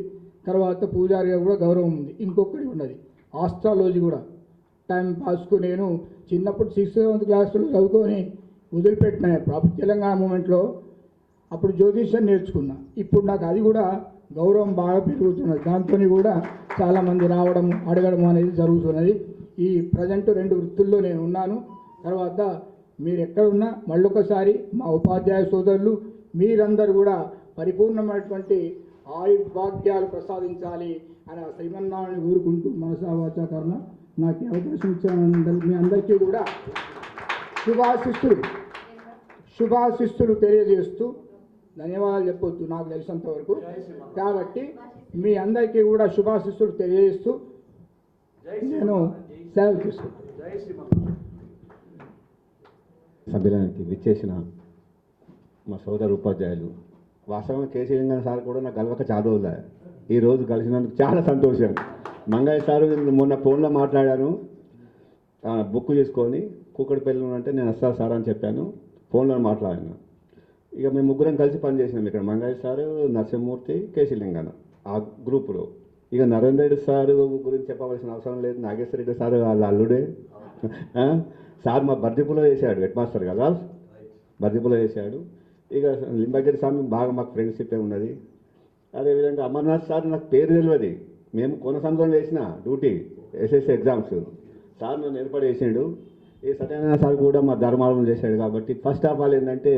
S19: తర్వాత పూజారిగా కూడా గౌరవం ఉంది ఇంకొకటి ఉన్నది ఆస్ట్రాలజీ కూడా టైం పాస్కు నేను చిన్నప్పుడు 6th క్లాసులో చదువుకొని వదిలిపెట్టిన తెలంగాణ మూమెంట్లో అప్పుడు జ్యోతిష్యం నేర్చుకున్నా ఇప్పుడు నాకు అది కూడా గౌరవం బాగా పెరుగుతున్నది దాంతో కూడా చాలామంది రావడం అడగడం అనేది జరుగుతున్నది ఈ ప్రజెంట్ 2 వృత్తుల్లో నేను ఉన్నాను తర్వాత మీరు ఎక్కడ ఉన్నా మళ్ళొకసారి మా ఉపాధ్యాయ సోదరులు మీరందరూ కూడా పరిపూర్ణమైనటువంటి ఆయుర్భాగ్యాలు ప్రసాదించాలి అని శ్రీమన్నారాయణ ఊరుకుంటూ మనసా వాచా కర్మ నాకు అవకాశం ఇచ్చిన మీ అందరికీ కూడా శుభాశిస్తులు తెలియజేస్తూ ధన్యవాదాలు చెప్పొద్దు నాకు తెలిసినంత వరకు కాబట్టి మీ అందరికీ కూడా శుభాశిస్తులు తెలియజేస్తూ నేను సేవలు తీసుకుంటాను
S18: సభ్యులకి విచ్చేసిన మా సోదరు ఉపాధ్యాయులు వాస్తవంగా కేసీ లింగన్ సార్ కూడా నాకు కలవక చాలా రోజులు ఈరోజు కలిసినందుకు చాలా సంతోషం మంగయ్య సారు మొన్న ఫోన్లో మాట్లాడాను బుక్ చేసుకొని కూకటిపల్లి అంటే నేను వస్తాను సార్ అని చెప్పాను ఫోన్లో మాట్లాడాను ఇక మేము ముగ్గురం కలిసి పనిచేసినాం ఇక్కడ మంగయ్య సారు నరసింహమూర్తి కేసీ లింగన్ ఆ గ్రూపులో ఇక నరేంద్ర రెడ్డి సారు గురించి చెప్పవలసిన అవసరం లేదు నాగేశ్వర రెడ్డి సారు వాళ్ళ అల్లుడే సార్ మా బర్దిపులో వేసాడు హెడ్ మాస్టర్ కదా బర్దిపులో వేసాడు ఇక లింబగిరి స్వామి బాగా మాకు ఫ్రెండ్షిప్ ఉన్నది అదేవిధంగా అమర్నాథ్ సార్ నాకు పేరు తెలియదు మేము కొనసాగంలో వేసిన డ్యూటీ ఎస్ఎస్సి ఎగ్జామ్స్ సార్ నన్ను ఏర్పాటు చేసిండు ఈ సత్యనారాయణ సార్ కూడా మా ధర్మాలను చేశాడు కాబట్టి ఫస్ట్ ఆఫ్ ఆల్ ఏంటంటే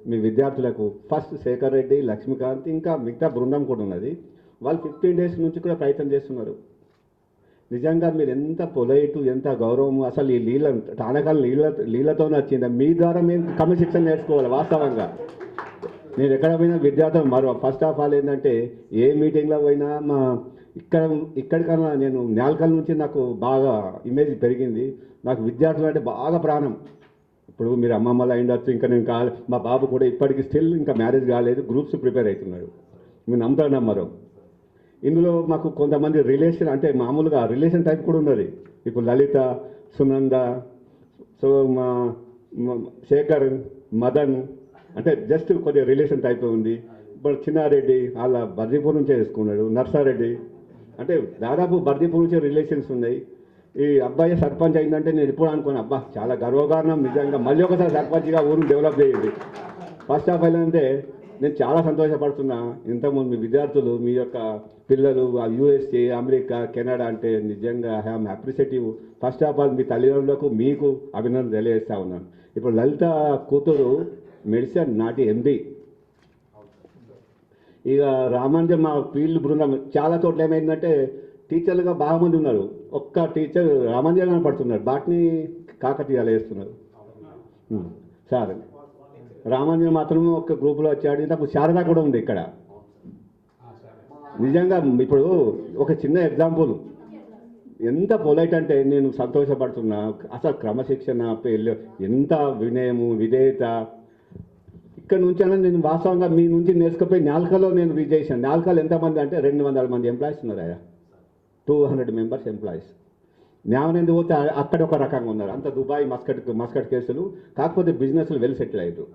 S18: మీ విద్యార్థులకు ఫస్ట్ శేఖర్ రెడ్డి లక్ష్మీకాంత్ ఇంకా మిగతా బృందం కూడా ఉన్నది వాళ్ళు 15 days నుంచి కూడా ప్రయత్నం చేస్తున్నారు నిజంగా మీరు ఎంత పొలైట్ ఎంత గౌరవం అసలు ఈ తానకాల నీళ్ళతోనే వచ్చిందా మీ ద్వారా మేము క్రమశిక్షణ నేర్చుకోవాలి వాస్తవంగా నేను ఎక్కడ పోయినా విద్యార్థులు మరో ఫస్ట్ ఆఫ్ ఆల్ ఏంటంటే ఏ మీటింగ్లో పోయినా మా ఇక్కడికన్నా నేను నేలకల్ నుంచి నాకు బాగా ఇమేజ్ పెరిగింది నాకు విద్యార్థులు అంటే బాగా ప్రాణం ఇప్పుడు మీరు అమ్మమ్మలు అయిండొచ్చు ఇంకా నేను మా బాబు కూడా ఇప్పటికీ స్టిల్ ఇంకా మ్యారేజ్ కాలేదు గ్రూప్స్ ప్రిపేర్ అవుతున్నాడు మీరు నమ్మరు ఇందులో మాకు కొంతమంది రిలేషన్ అంటే మామూలుగా రిలేషన్ టైప్ కూడా ఉన్నది ఇప్పుడు లలిత సునంద సో మా శేఖర్ మదన్ అంటే జస్ట్ కొద్దిగా రిలేషన్ టైప్ ఉంది ఇప్పుడు చిన్నారెడ్డి వాళ్ళ బర్దీపూర్ నుంచే చేసుకున్నాడు నర్సారెడ్డి అంటే దాదాపు బర్దీపూర్ నుంచే రిలేషన్స్ ఉన్నాయి ఈ అబ్బాయి సర్పంచ్ అయిందంటే నేను ఎప్పుడు అనుకున్నాను అబ్బా చాలా గర్వకారణం నిజంగా మళ్ళీ ఒకసారి సర్పంచ్గా ఊరు డెవలప్ చేయండి ఫస్ట్ ఆఫ్ ఆల్ అంటే నేను చాలా సంతోషపడుతున్నా ఇంతకుముందు మీ విద్యార్థులు మీ యొక్క పిల్లలు యూఎస్ఏ అమెరికా కెనడా అంటే నిజంగా I'm appreciative first of all మీ తల్లిదండ్రులకు మీకు అభినందన తెలియజేస్తా ఉన్నాను ఇప్పుడు లలిత కూతురు మెడిసిన్ నాటి ఎండి ఇక రామాంజన్ మా ఫీల్డ్ బృందం చాలా చోట్ల ఏమైందంటే టీచర్లుగా బాగా మంది ఉన్నారు ఒక్క టీచర్ రామాంజన్ పడుతున్నారు బాట్ని కాకతీయాలు వేస్తున్నారు సార్ రామాంజన్ మాత్రం ఒక గ్రూపులో వచ్చాడు ఇంతకు శారదా కూడా ఉంది ఇక్కడ నిజంగా ఇప్పుడు ఒక చిన్న ఎగ్జాంపుల్ ఎంత పొలైట్ అంటే నేను సంతోషపడుతున్నా అసలు క్రమశిక్షణ ఎంత వినయము విధేయత ఇక్కడ నుంచి అన్న నేను వాస్తవంగా మీ నుంచి నేర్చుకుపోయి నాల్కలో నేను విజయించాను నాల్కలో ఎంతమంది అంటే 200 మంది ఎంప్లాయీస్ ఉన్నారు 200 members ఎంప్లాయీస్ న్యాయనేందు పోతే అక్కడ ఒక రకంగా ఉన్నారు అంత దుబాయ్ మస్కట్ కేసులు కాకపోతే బిజినెస్లు వెల్ సెటిల్ అయ్యారు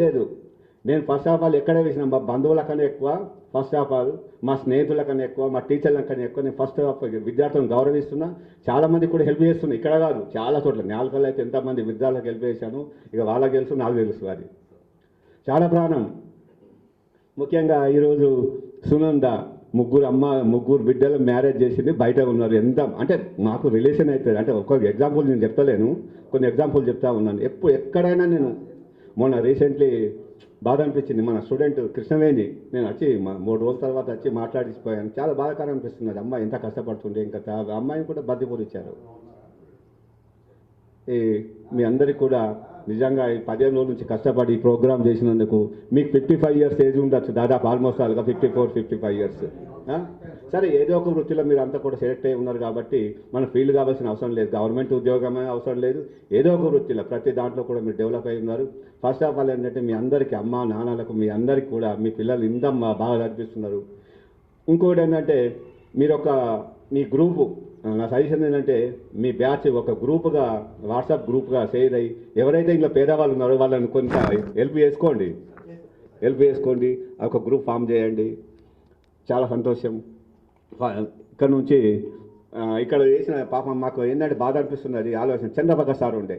S18: లేదు
S20: నేను ఫస్ట్ ఆఫ్ ఆల్ ఎక్కడ వేసిన మా బంధువుల కన్నా ఎక్కువ, ఫస్ట్ ఆఫ్ ఆల్ మా స్నేహితుల కన్నా ఎక్కువ, మా టీచర్ల కన్నా ఎక్కువ నేను ఫస్ట్ ఆఫ్ విద్యార్థులను గౌరవిస్తున్నా. చాలామంది కూడా హెల్ప్ చేస్తున్నా, ఇక్కడ కాదు చాలా చోట్ల. నేలకల్లో అయితే ఎంతమంది విద్యార్థులకు హెల్ప్ చేశాను, ఇక వాళ్ళకి తెలుసు, నాకు తెలుసు. అది చాలా ప్రాణం. ముఖ్యంగా ఈరోజు సునంద ముగ్గురు బిడ్డలు మ్యారేజ్ చేసింది, బయట ఉన్నారు. ఎంత అంటే మాకు రిలేషన్ అవుతుంది. అంటే ఒక్కొక్క ఎగ్జాంపుల్ నేను చెప్తలేను, కొన్ని ఎగ్జాంపుల్ చెప్తా ఉన్నాను. ఎక్కడైనా నేను మొన్న రీసెంట్లీ బాధ అనిపించింది. మన స్టూడెంట్ కృష్ణవేణి నేను వచ్చి 3 రోజుల తర్వాత వచ్చి మాట్లాడిపోయాను. చాలా బాధాకరం అనిపిస్తున్నది. అమ్మాయి ఎంత కష్టపడుతుంటే, ఇంకా అమ్మాయిని కూడా బద్దిపూర్ ఇచ్చారు. మీ అందరికీ కూడా నిజంగా ఈ 15 రోజుల నుంచి కష్టపడి ఈ ప్రోగ్రామ్ చేసినందుకు మీకు 55 ఇయర్స్ ఏజ్ ఉండొచ్చు, దాదాపు ఆల్మోస్ట్ అలాగా 54-55 ఇయర్స్. సరే, ఏదో ఒక వృత్తిలో మీరు అంతా కూడా సెలెక్ట్ అయి ఉన్నారు కాబట్టి మనం ఫీల్డ్ కావాల్సిన అవసరం లేదు, గవర్నమెంట్ ఉద్యోగమే అవసరం లేదు. ఏదో ఒక వృత్తిలో ప్రతి దాంట్లో కూడా మీరు డెవలప్ అయి ఉన్నారు. ఫస్ట్ ఆఫ్ ఆల్ ఏంటంటే మీ అందరికీ, అమ్మ నాన్నలకు, మీ అందరికీ కూడా మీ పిల్లలు ఇంత బాగా నడిపిస్తున్నారు. ఇంకోటి ఏంటంటే మీరు మీ గ్రూపు, నా సజెషన్ ఏంటంటే మీ బ్యాచ్ ఒక గ్రూప్గా, వాట్సాప్ గ్రూప్గా షేర్ అయ్యి ఎవరైతే ఇంట్లో పేదవాళ్ళు ఉన్నారో వాళ్ళని కొంత హెల్ప్ చేసుకోండి. ఒక గ్రూప్ ఫామ్ చేయండి. చాలా సంతోషం. ఇక్కడ నుంచి ఇక్కడ చేసిన పాపం మాకు ఏంటంటే బాధ అనిపిస్తున్నది. ఆలోచన చంద్రబాబు సార్ ఉండే,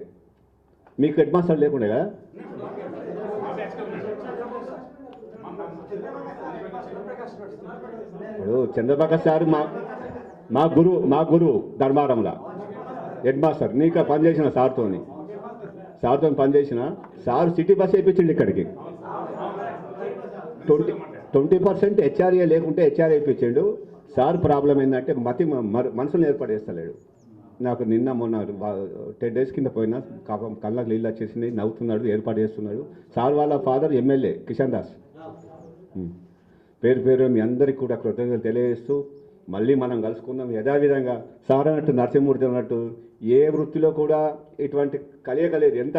S20: మీకు హెడ్ మాస్టర్ లేకుండే కదా. ఇప్పుడు చంద్రబాబు సార్ మా గురువు ధర్మారంలో హెడ్ మాస్టర్. నీకు పనిచేసిన సార్తో పనిచేసిన సార్ సిటీ బస్ వేయించండి ఇక్కడికి. 20% హెచ్ఆర్ఏ లేకుంటే హెచ్ఆర్ఏ వేయించాడు సార్. ప్రాబ్లం ఏంటంటే మనసును ఏర్పడేస్తలేడు. నాకు మొన్న 10 days కింద పోయినా కళ్ళకు నీళ్ళు వచ్చేసింది, నవ్వుతున్నాడు, ఏర్పాటు చేస్తున్నాడు. సార్ వాళ్ళ ఫాదర్ ఎమ్మెల్యే కిషన్ దాస్. పేరు మీ అందరికీ కూడా కృతజ్ఞతలు తెలియజేస్తూ మళ్ళీ మనం కలుసుకుందాం. యథావిధంగా సార్ అన్నట్టు, నరసింహమూర్తి అన్నట్టు ఏ వృత్తిలో కూడా ఇటువంటి కలియకలేదు. ఎంత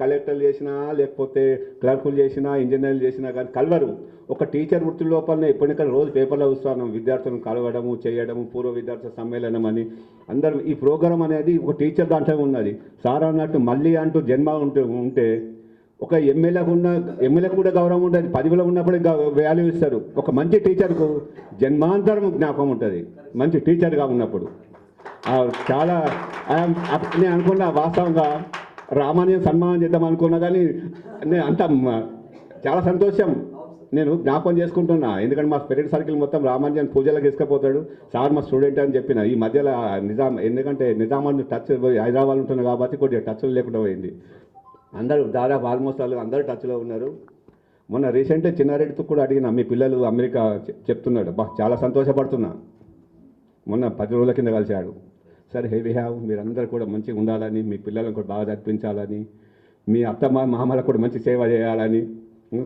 S20: కలెక్టర్లు చేసినా, లేకపోతే క్లర్కులు చేసినా, ఇంజనీర్లు చేసినా కానీ కలవరు. ఒక టీచర్ వృత్తి లోపలనే ఎప్పటికైనా రోజు పేపర్లో చూస్తాను విద్యార్థులను కలవడము, చేయడము, పూర్వ విద్యార్థుల సమ్మేళనం అని. అందరూ ఈ ప్రోగ్రాం అనేది ఒక టీచర్ దాంట్లో ఉన్నది. సార్ అన్నట్టు మళ్ళీ అంటూ జన్మ ఉంటే ఒక ఎమ్మెల్యే కూడా గౌరవం ఉంటుంది. 10లో ఉన్నప్పుడే వాల్యూ ఇస్తారు. ఒక మంచి టీచర్కు జన్మాంతరం జ్ఞాపకం ఉంటుంది, మంచి టీచర్గా ఉన్నప్పుడు. చాలా నేను అనుకున్నా, వాస్తవంగా రామాన్యం సన్మానం చేద్దాం అనుకున్నా, కానీ నేను అంత చాలా సంతోషం. నేను జ్ఞాపకం చేసుకుంటున్నా, ఎందుకంటే మా స్పిరిట్ సర్కిల్ మొత్తం రామాన్యం పూజలకు తీసుకుపోతాడు. సార్ మా స్టూడెంట్ అని చెప్పిన. ఈ మధ్యలో ఎందుకంటే నిజామాబాద్ టచ్ హైదరాబాద్ ఉంటున్నా కాబట్టి కొద్దిగా టచ్లు లేకుండా పోయింది. అందరూ దాదాపు ఆల్మోస్ట్ అందరూ టచ్లో ఉన్నారు. మొన్న రీసెంట్గా చిన్నారెడ్డితో కూడా అడిగిన, మీ పిల్లలు అమెరికా చెప్తున్నాడు. చాలా సంతోషపడుతున్నా. మొన్న 10 రోజుల కింద కలిశాడు. సరే, మీరందరూ కూడా మంచిగా ఉండాలని, మీ పిల్లలను కూడా బాగా చదివించాలని, మీ మామలకు కూడా మంచి సేవ చేయాలని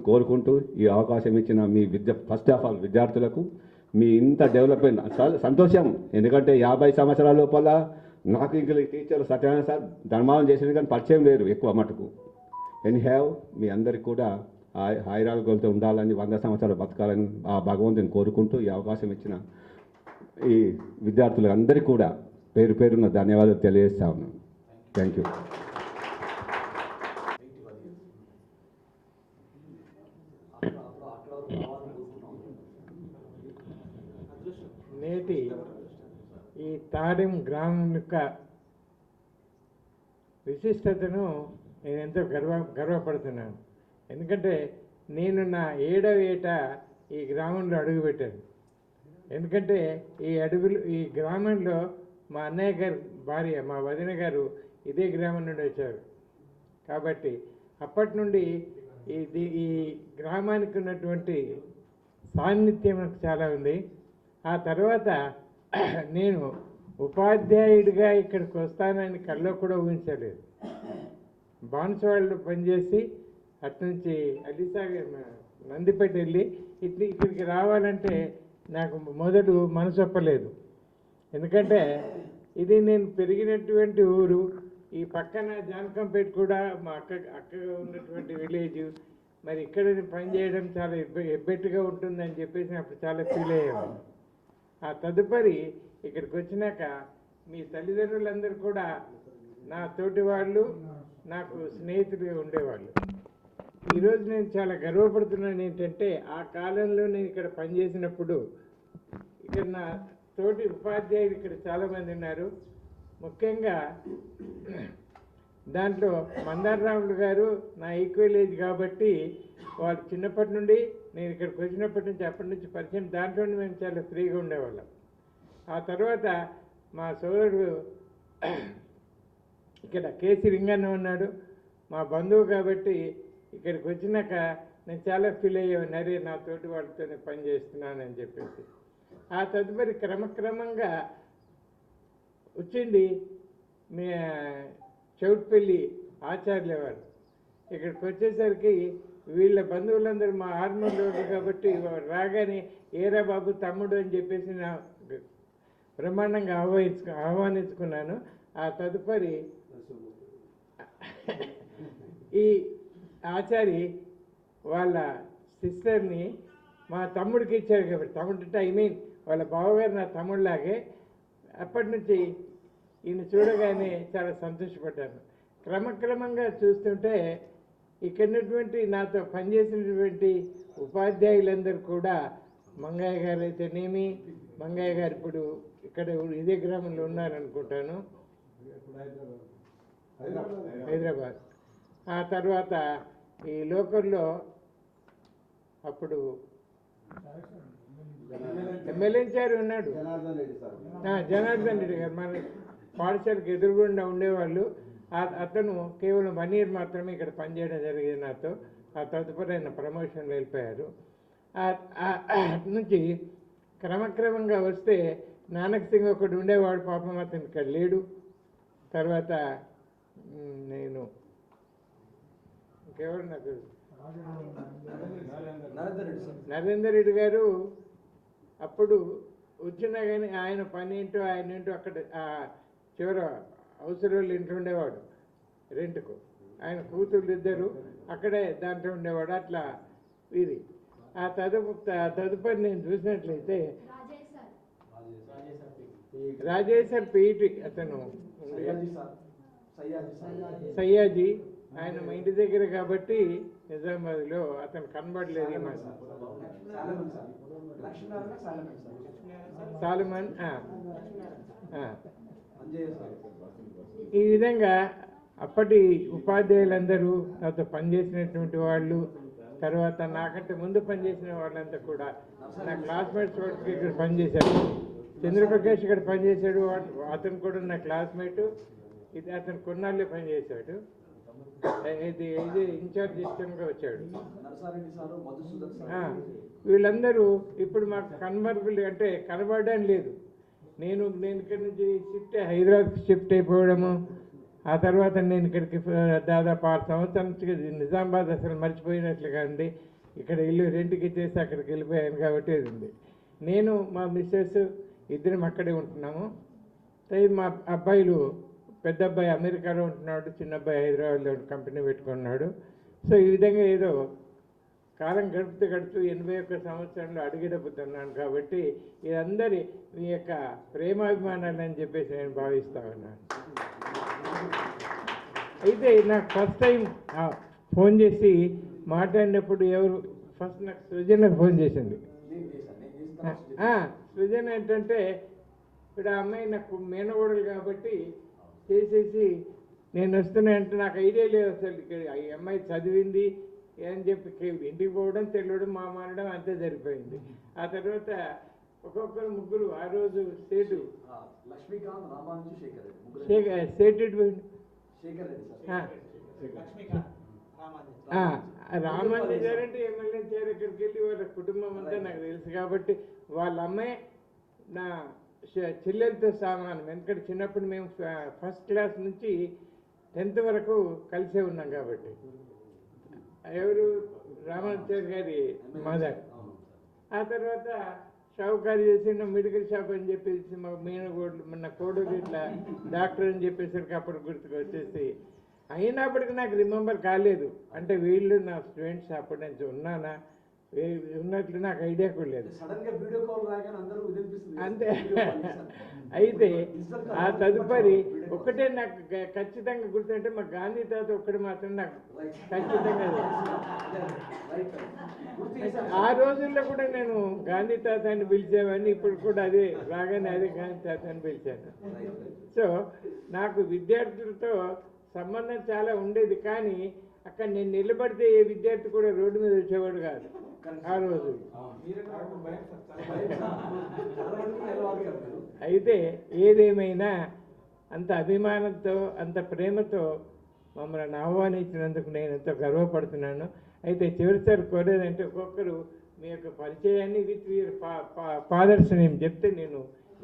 S20: కోరుకుంటూ ఈ అవకాశం ఇచ్చిన మీ ఫస్ట్ ఆఫ్ ఆల్ విద్యార్థులకు మీ ఇంత డెవలప్మెంట్ చాలా సంతోషం. ఎందుకంటే 50 సంవత్సరాల లోపల నాకు ఇంకా టీచర్లు సత్యనారాయణ సార్ ధర్మానం చేసేది కానీ పరిచయం లేరు ఎక్కువ మటుకు. మీ అందరికి కూడా ఆయురారోగ్యాలతో ఉండాలని, 100 సంవత్సరాలు బతకాలని ఆ భగవంతుని కోరుకుంటూ ఈ అవకాశం ఇచ్చిన ఈ విద్యార్థులందరికీ కూడా పేరున ధన్యవాదాలు తెలియజేస్తా ఉన్నాను. Thank you.
S21: నేటి ఈ తాడెం గ్రామం యొక్క విశిష్టతను నేను ఎంతో గర్వపడుతున్నాను. ఎందుకంటే నేను నా 7వ ఏట ఈ గ్రామంలో అడుగుపెట్టాను. ఎందుకంటే ఈ గ్రామంలో మా అన్నయ్య గారి భార్య, మా వదిన గారు ఇదే గ్రామం నుండి వచ్చారు. కాబట్టి అప్పటి నుండి ఈ గ్రామానికి ఉన్నటువంటి సాన్నిధ్యం నాకు చాలా ఉంది. ఆ తర్వాత నేను ఉపాధ్యాయుడిగా ఇక్కడికి వస్తానని కల్లో కూడా ఊహించలేదు. బాన్సువాడలో పనిచేసి అట్నుంచి అలీసాగర్ నందిపేట వెళ్ళి ఇక్కడికి రావాలంటే నాకు మొదలు మనసు ఒప్పలేదు. ఎందుకంటే ఇది నేను పెరిగినటువంటి ఊరు, ఈ పక్కన జానకంపేట కూడా మా అక్కగా ఉన్నటువంటి విలేజ్. మరి ఇక్కడ పనిచేయడం చాలా ఎబ్బెట్టుగా ఉంటుందని చెప్పేసి అప్పుడు చాలా ఫీల్ అయ్యాము. ఆ తదుపరి ఇక్కడికి వచ్చినాక మీ తల్లిదండ్రులందరూ కూడా నా తోటి వాళ్ళు, నాకు స్నేహితులుగా ఉండేవాళ్ళు. ఈరోజు నేను చాలా గర్వపడుతున్నాను ఏంటంటే ఆ కాలంలో నేను ఇక్కడ పనిచేసినప్పుడు ఇక్కడ నా తోటి ఉపాధ్యాయులు ఇక్కడ చాలామంది ఉన్నారు. ముఖ్యంగా దాంట్లో మందారరాములు గారు నా ఈక్వల్ ఏజ్ కాబట్టి వాళ్ళు చిన్నప్పటి నుండి నేను ఇక్కడికి వచ్చినప్పటి నుంచి అప్పటి నుంచి పరిచయం, దాంట్లో మేము చాలా ఫ్రీగా ఉండేవాళ్ళం. ఆ తర్వాత మా సోదరుడు ఇక్కడ కేసీ లింగన్న ఉన్నాడు, మా బంధువు కాబట్టి ఇక్కడికి వచ్చినాక నేను చాలా ఫీల్ అయ్యేవాడిని, అరే నా తోటి వాళ్ళతోనే పని చేస్తున్నానని చెప్పేసి. ఆ తదుపరి క్రమక్రమంగా వచ్చింది మీ చౌట్పల్లి ఆచార్యుల వారు. ఇక్కడికి వచ్చేసరికి వీళ్ళ బంధువులందరూ మా ఆర్మూర్లో కాబట్టి రాగానే ఏరా బాబు తమ్ముడు అని చెప్పేసి నా బ్రహ్మాండంగా ఆహ్వానించుకున్నాను. ఆ తదుపరి ఈ ఆచారి వాళ్ళ సిస్టర్ని మా తమ్ముడికి ఇచ్చారు కాబట్టి, తమ్ముడు అంటే ఐ మీన్ వాళ్ళ బావగారు నా తమ్ముడిలాగే. అప్పటి నుంచి ఈయన చూడగానే చాలా సంతోషపడ్డాను. క్రమక్రమంగా చూస్తుంటే ఇక్కడున్నటువంటి నాతో పనిచేసినటువంటి ఉపాధ్యాయులందరూ కూడా, మంగయ్య గారు అయితేనేమి, మంగయ్య గారు ఇప్పుడు ఇక్కడ ఇదే గ్రామంలో ఉన్నారనుకుంటాను, హైదరాబాద్. ఆ తర్వాత ఈ లోకల్లో అప్పుడు ఎమ్మెల్యే చారు ఉన్నాడు, జనార్దన్ రెడ్డి గారు, మన పాఠశాలకు ఎదురుగుండా ఉండేవాళ్ళు. అతను కేవలం 1 year మాత్రమే ఇక్కడ పనిచేయడం జరిగింది నాతో. ఆ తదుపరి ఆయన ప్రమోషన్లో వెళ్ళిపోయారు. నుంచి క్రమక్రమంగా వస్తే నానక్ సింగ్ ఒకడు ఉండేవాడు, పాపం అతను ఇక్కడ లేడు. తర్వాత నేను ఇంకెవరు నాకు నరేందర్ రెడ్డి గారు అప్పుడు వచ్చినా కానీ ఆయన పని ఏంటో ఆయన ఏంటో అక్కడ చివర అవసరాలు ఇంట్లో ఉండేవాడు రెంట్కు. ఆయన కూతుళ్ళు ఇద్దరు అక్కడే దాంట్లో ఉండేవాడు. అట్లా ఇది ఆ తదుపరి నేను చూసినట్లయితే రాజేశ్వర్ పీటి అతను సయ్యాజీ, ఆయన మా ఇంటి దగ్గర కాబట్టి నిజామాబాద్లో అతను కనబడలేదు. మా సాలమన్ ఈ విధంగా అప్పటి ఉపాధ్యాయులందరూ నాతో పనిచేసినటువంటి వాళ్ళు, తర్వాత నాకంటే ముందు పనిచేసిన వాళ్ళంతా కూడా నా క్లాస్మేట్స్ వాళ్ళకి ఇక్కడ పనిచేశారు. చంద్రప్రకాష్ ఇక్కడ పనిచేశాడు, అతను కూడా నా క్లాస్మేటు. ఇది అతను కొన్నాళ్ళే పనిచేశాడు, ఇది ఇన్ఛార్జ్ సిస్టమ్గా వచ్చాడు. వీళ్ళందరూ ఇప్పుడు మాకు కన్వర్బుల్ అంటే కనబడడం లేదు. నేను ఇక్కడి నుంచి హైదరాబాద్కి షిఫ్ట్ అయిపోవడము, ఆ తర్వాత నేను ఇక్కడికి దాదాపు 6 సంవత్సరాల నుంచి నిజామాబాద్ అసలు మర్చిపోయినట్లుగా ఉంది. ఇక్కడ ఇల్లు రెంట్కి ఇచ్చేసి అక్కడికి వెళ్ళిపోయాను కాబట్టి ఇది ఉంది. నేను మా మిస్సెస్ ఇద్దరం అక్కడే ఉంటున్నాము. మా అబ్బాయిలు, పెద్ద అబ్బాయి అమెరికాలో ఉంటున్నాడు, చిన్న అబ్బాయి హైదరాబాద్లో కంపెనీ పెట్టుకున్నాడు. సో ఈ విధంగా ఏదో కాలం గడుపుతూ 81 సంవత్సరంలో అడుగుదెబ్బతున్నాను కాబట్టి ఇదందరి మీ యొక్క ప్రేమాభిమానాలని చెప్పేసి నేను భావిస్తా ఉన్నాను. అయితే నాకు ఫస్ట్ టైం ఫోన్ చేసి మాట్లాడినప్పుడు ఎవరు ఫస్ట్ నాకు సృజన ఫోన్ చేసింది. సృజన ఏంటంటే ఇప్పుడు ఆ అమ్మాయి నాకు మేనగోడలు కాబట్టి చేసేసి నేను వస్తున్నానంటే నాకు ఐడియా లేదు అసలు ఇక్కడ ఈ అమ్మాయి చదివింది అని చెప్పి ఇంటికి పోవడం తెలియడం మా మానడం అంతే సరిపోయింది. ఆ తర్వాత ఒక్కొక్కరు ముగ్గురు ఆ రోజు సేటు రామాంజీ గారంటే ఎమ్మెల్యే చేరు ఇక్కడికి వెళ్ళి వాళ్ళ కుటుంబం అంతా నాకు తెలుసు కాబట్టి వాళ్ళ అమ్మాయి నా చెల్లెలతో సమానం. ఎందుకంటే చిన్నప్పుడు మేము ఫస్ట్ క్లాస్ నుంచి 10th వరకు కలిసే ఉన్నాం కాబట్టి. ఎవరు రామాచారి గారి మదర్. ఆ తర్వాత షావుకారు చేసిన మెడికల్ షాప్ అని చెప్పేసి మా మేనగోడ్లు మన కోడలు ఇట్లా డాక్టర్ అని చెప్పేసరికి అప్పుడు గుర్తుకు వచ్చేసి అయినప్పటికీ నాకు రిమెంబర్ కాలేదు. అంటే వీళ్ళు నా స్టూడెంట్స్ అప్పటి నుంచి ఉన్నానా ఉన్నట్లు నాకు ఐడియా కూడా లేదు.
S6: సడన్గా వీడియో కాల్ రాగానే అందరూ వినిపిస్తుంది
S21: అంతే. అయితే ఆ తదుపరి ఒక్కటే నాకు ఖచ్చితంగా గుర్తుంటే మా గాంధీ తాత ఒక్కటి మాత్రం నాకు ఖచ్చితంగా ఆ రోజుల్లో కూడా నేను గాంధీ తాత అని పిలిచేవాడిని. ఇప్పుడు కూడా అదే రాగానే అదే గాంధీ తాత అని పిలిచాను. సో నాకు విద్యార్థులతో సంబంధం చాలా ఉండేది. కానీ అక్కడ నేను నిలబడితే ఏ విద్యార్థి కూడా రోడ్డు మీద వచ్చేవాడు కాదు ఆ రోజు. అయితే ఏదేమైనా అంత అభిమానంతో అంత ప్రేమతో మమ్మల్ని ఆహ్వానించినందుకు నేను ఎంతో గర్వపడుతున్నాను. అయితే చివరిసారి కోరేదంటే ఒక్కొక్కరు మీ యొక్క పరిచయాన్ని విత్ ఫాదర్స్ నేమ్ చెప్తే నేను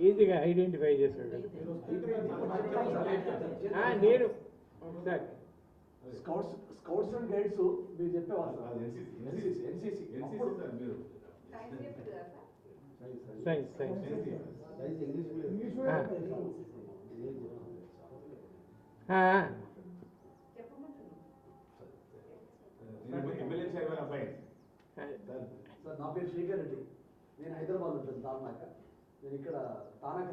S21: ఈజీగా ఐడెంటిఫై చేసుకోగలను. నేను ఒకసారి
S6: స్కౌట్స్ అండ్ గైడ్స్ మీరు చెప్పేవాళ్ళు
S21: సైన్స్
S6: సార్ నా పేరు శేఖర్ రెడ్డి. నేను హైదరాబాద్ ఉంటాను తానాక. నేను ఇక్కడ తానాక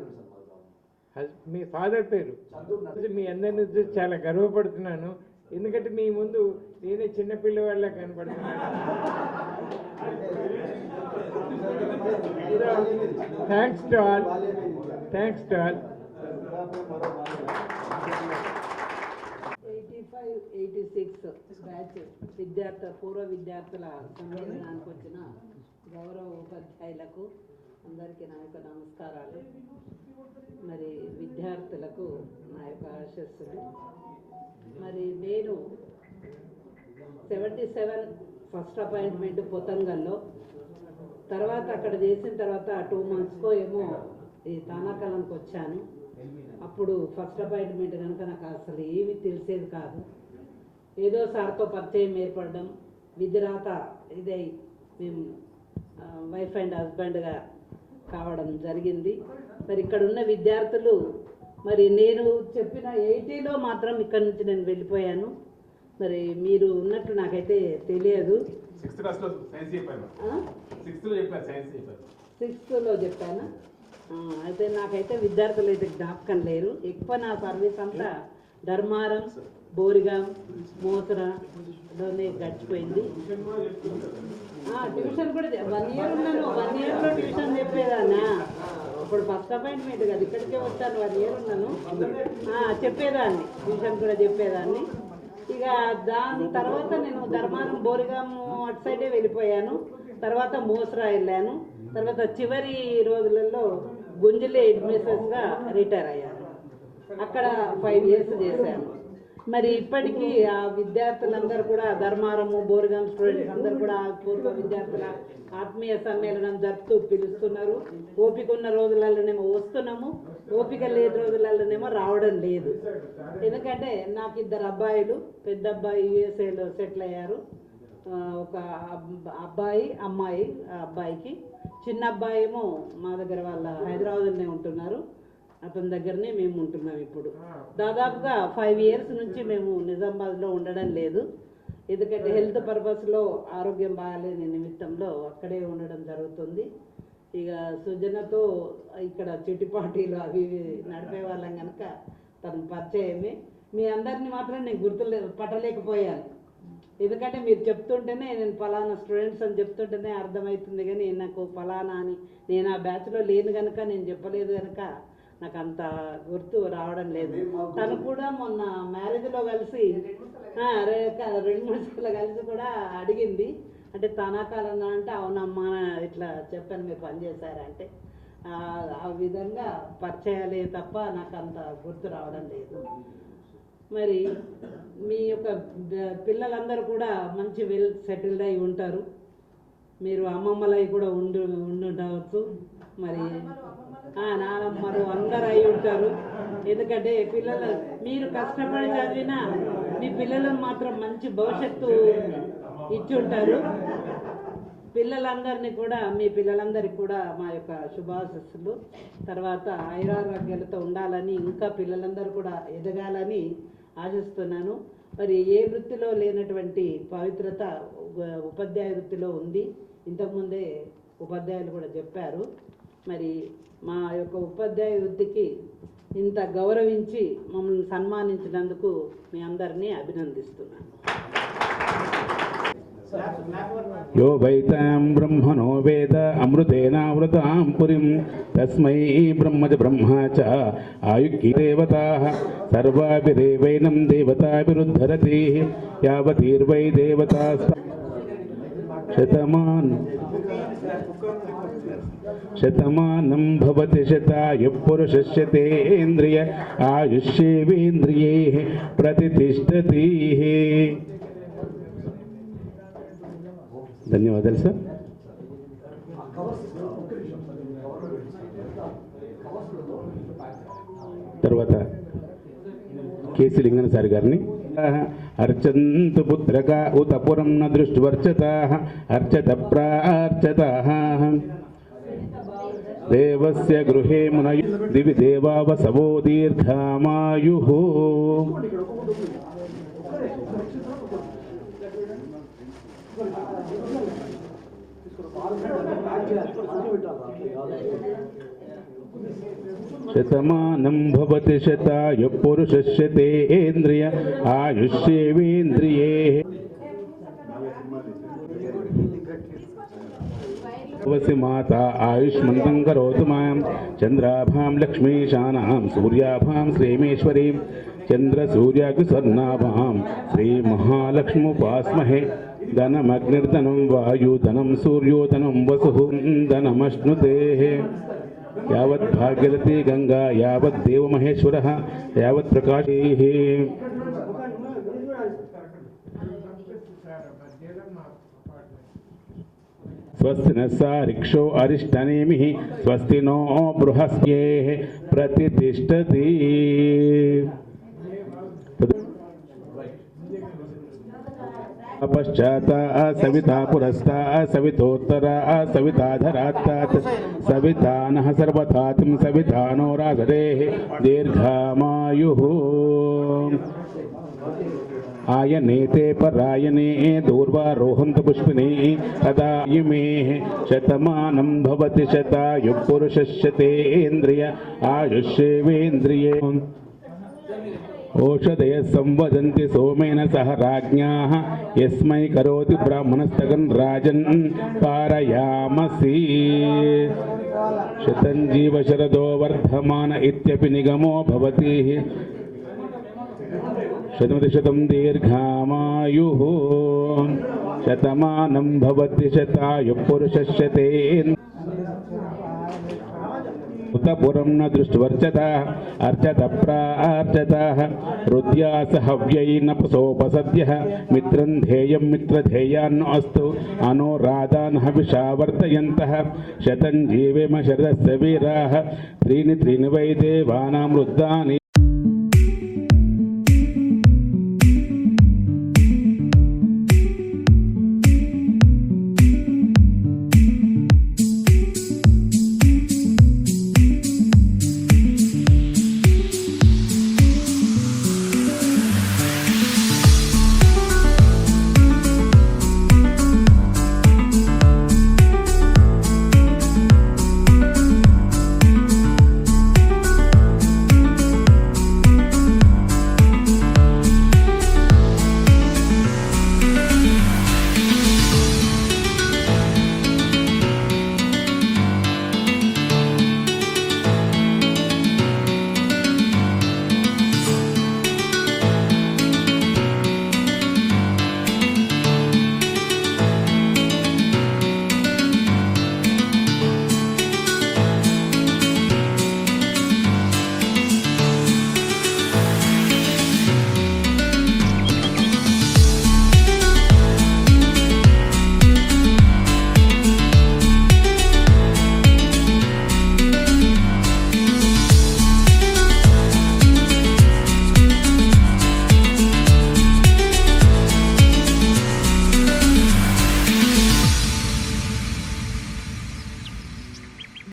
S6: సార్.
S21: మీ ఫాదర్ పేరు? మీ అందరిని చూసి చాలా గర్వపడుతున్నాను. ఎందుకంటే మీ ముందు నేనే చిన్నపిల్లవాళ్ళ కనపడుతున్నాను. Thanks to all.
S3: 85-86 బ్యాచ్ పూర్వ విద్యార్థుల సమ్మేళనానికి వచ్చిన గౌరవ ఉపాధ్యాయులకు అందరికీ నా యొక్క నమస్కారాలు. మరి విద్యార్థులకు నా యొక్క ఆశస్సులు. మరి నేను 77 ఫస్ట్ అపాయింట్మెంట్ పొతంగల్లో, తర్వాత అక్కడ చేసిన తర్వాత 2 monthsకో ఏమో ఈ తానాకలంకి వచ్చాను. అప్పుడు ఫస్ట్ అపాయింట్మెంట్ కనుక నాకు అసలు ఏమీ తెలిసేది కాదు. ఏదో సార్తో పరిచయం ఏర్పడడం, విధిరాత ఇదై మేము వైఫ్ అండ్ హస్బెండ్గా కావడం జరిగింది. మరి ఇక్కడ ఉన్న విద్యార్థులు, మరి నేను చెప్పిన 80లో మాత్రం ఇక్కడ నుంచి నేను వెళ్ళిపోయాను. మరి మీరు ఉన్నట్టు నాకైతే తెలియదు. 6th చెప్పాను. అయితే నాకైతే విద్యార్థులు అయితే జ్ఞాపకం లేరు. ఎక్కువ నా సర్వీస్ అంతా ధర్మారం, బోరిగాం, మోసరాలోనే గడిచిపోయింది. ట్యూషన్ కూడా 1 year ఉన్నాను. 1 yearలో ట్యూషన్ చెప్పేదాన్నా. ఇప్పుడు ఫస్ట్ అపాయింట్మెంట్ కదా, ఇక్కడికే వచ్చాను. 1 year ఉన్నాను. చెప్పేదాన్ని, ట్యూషన్ కూడా చెప్పేదాన్ని. ఇక దాని తర్వాత నేను ధర్మారం, బోరిగాము అటు సైడే వెళ్ళిపోయాను. తర్వాత మోసరా వెళ్ళాను. తర్వాత చివరి రోజులలో గుంజలి అడ్మినిస్ట్రేటర్గా రిటైర్ అయ్యాను. అక్కడ 5 years చేశాను. మరి ఇప్పటికీ ఆ విద్యార్థులందరూ కూడా ధర్మారము, బోరిగాం స్టూడెంట్స్ అందరూ కూడా పూర్వ విద్యార్థుల ఆత్మీయ సమ్మేళనం జరుపుతూ పిలుస్తున్నారు. ఓపిక ఉన్న రోజులలోనేమో వస్తున్నాము, ఓపిక లేని రోజులలోనేమో రావడం లేదు. ఎందుకంటే నాకు 2 అబ్బాయిలు. పెద్ద అబ్బాయి యుఎస్ఏలో సెటిల్ అయ్యారు. ఒక అబ్బాయి, అమ్మాయి. ఆ అబ్బాయికి చిన్న అబ్బాయి ఏమో మా దగ్గర వాళ్ళ హైదరాబాద్లోనే ఉంటున్నారు. అతని దగ్గరనే మేము ఉంటున్నాం. ఇప్పుడు దాదాపుగా 5 years నుంచి మేము నిజామాబాద్లో ఉండడం లేదు. ఎందుకంటే హెల్త్ పర్పస్లో ఆరోగ్యం బాగాలేని నిమిత్తంలో అక్కడే ఉండడం జరుగుతుంది. ఇక సుజనతో ఇక్కడ చిటిపాటీలు అవి నడిపే వాళ్ళం కనుక తన పరిచయమే. మీ అందరినీ మాత్రం నేను పట్టలేకపోయాను. ఎందుకంటే మీరు చెప్తుంటేనే, నేను ఫలానా స్టూడెంట్స్ అని చెప్తుంటేనే అర్థమవుతుంది. కానీ నాకు ఫలానా అని నేను ఆ బ్యాచ్లో లేను కనుక, నేను చెప్పలేదు కనుక నాకు అంత గుర్తు రావడం లేదు. తను కూడా మొన్న మ్యారేజ్లో కలిసి 2-3 సార్లు కలిసి కూడా అడిగింది. అంటే తనాకాలన్నా అంటే అవునమ్మా ఇట్లా చెప్పాను, మీరు పనిచేశారంటే. ఆ విధంగా పరిచయాలే తప్ప నాకు అంత గుర్తు రావడం లేదు. మరి మీ యొక్క పిల్లలందరూ కూడా మంచి వెల్ సెటిల్డ్ అయి ఉంటారు. మీరు అమ్మమ్మలై కూడా ఉండుండవచ్చు. మరి నానమ్మలు అందరూ అయి ఉంటారు. ఎందుకంటే పిల్లలు మీరు కష్టపడి చదివినా మీ పిల్లలను మాత్రం మంచి భవిష్యత్తు ఇచ్చి ఉంటారు. పిల్లలందరినీ కూడా, మీ పిల్లలందరికీ కూడా మా యొక్క శుభాశీస్సులు. తర్వాత ఆయురారోగ్యాలతో ఉండాలని, ఇంకా పిల్లలందరూ కూడా ఎదగాలని ఆశిస్తున్నాను. మరి ఏ వృత్తిలో లేనటువంటి పవిత్రత ఉపాధ్యాయ వృత్తిలో ఉంది. ఇంతకుముందే ఉపాధ్యాయులు కూడా చెప్పారు. మరి మా యొక్క ఉపాధ్యాయ వృత్తికి ఇంత గౌరవించి మమ్మల్ని సన్మానించినందుకు మీ అందరినీ అభినందిస్తున్నాను.
S1: यो वैतां ब्रह्मणो वेद अमृतेनावृतां पुरीं तस्मै ब्रह्म च ब्रह्मा च आयुक्की देवताः सर्वाभिरेवैनं देवताभिरुद्धरति यावतीर्वै देवता शतमानं भवति शतायुः पुरुषस्यतेन्द्रिय आयुष्येवेन्द्रिये प्रतिष्ठति. ధన్యవాదాలు సార్. తర్వాత కేసీ లింగన్ సార్ గారిని అర్చంతు పుత్రక ఉత పురం న దృష్టివర్చత అర్చత ప్రార్చత దేవస్య గృహే మునయ దివి దేవావసవో దీర్ఘమాయుః. శతమానం భవతి శతాయుః పురుషస్యతేంద్రియ ఆయుష్యేవేంద్రియే. వసి మాత ఆయుష్మంతం కరోతు మాం చంద్రాభాం లక్ష్మీశానాం సూర్యాభాం శ్రీమేశ్వరీం చంద్రసూర్యాగ్ని స్వర్ణాభాం శ్రీమహాలక్ష్ముపాస్మహే. ధనమగ్నిర్ధనం వాయుధనం సూర్యోధనం వసు ధనమశ్నుతే. యావత్ భాగ్యవతి గంగా యావత్ దేవమహేశ్వరః యావత్ ప్రకాశేః. స్వస్తి నః సారిక్షో అరిష్టనేమిః స్వస్తి నో బృహస్పతిః ప్రతిష్ఠతి. పశ్చాత సవితా పురస్తా సవితోత్తర సవితాధరాత్తాత్ సవితానః సర్వథాతిం సవితానో రాగరేః దీర్ఘమాయుః. ఆయనేతే పరాయణే దూర్వారోహంత పుష్పినే తదా ఇమే శతమానం భవతి శతాయుః పురుషస్యతేంద్రియ ఆయుష్యేవేంద్రియే. ఓషధయ సంవదంతి సోమేన సహ రాజ్ఞాః యస్మై కరోతి బ్రాహ్మణస్తగన్ రాజన్ పారయామసి. శతం జీవ శరదో వర్ధమాన ఇత్యపి నిగమో భవతి. శతం దీర్ఘమాయుః. శతమానం భవతి శతాయుః పురుషస్యతేంద్రియ పురం న దృష్టివర్చత అర్చత ప్రార్చత హృద్యాస హవ్యైనపసోపసద్యః మిత్రం ధేయం మిత్రధేయాన్నో అస్తు అనోరాధాన్ హవిషా వర్తయంతః. శతం జీవేమ శరదస్య వీరాः త్రీణి త్రీణి వై దేవానాం వృద్ధాని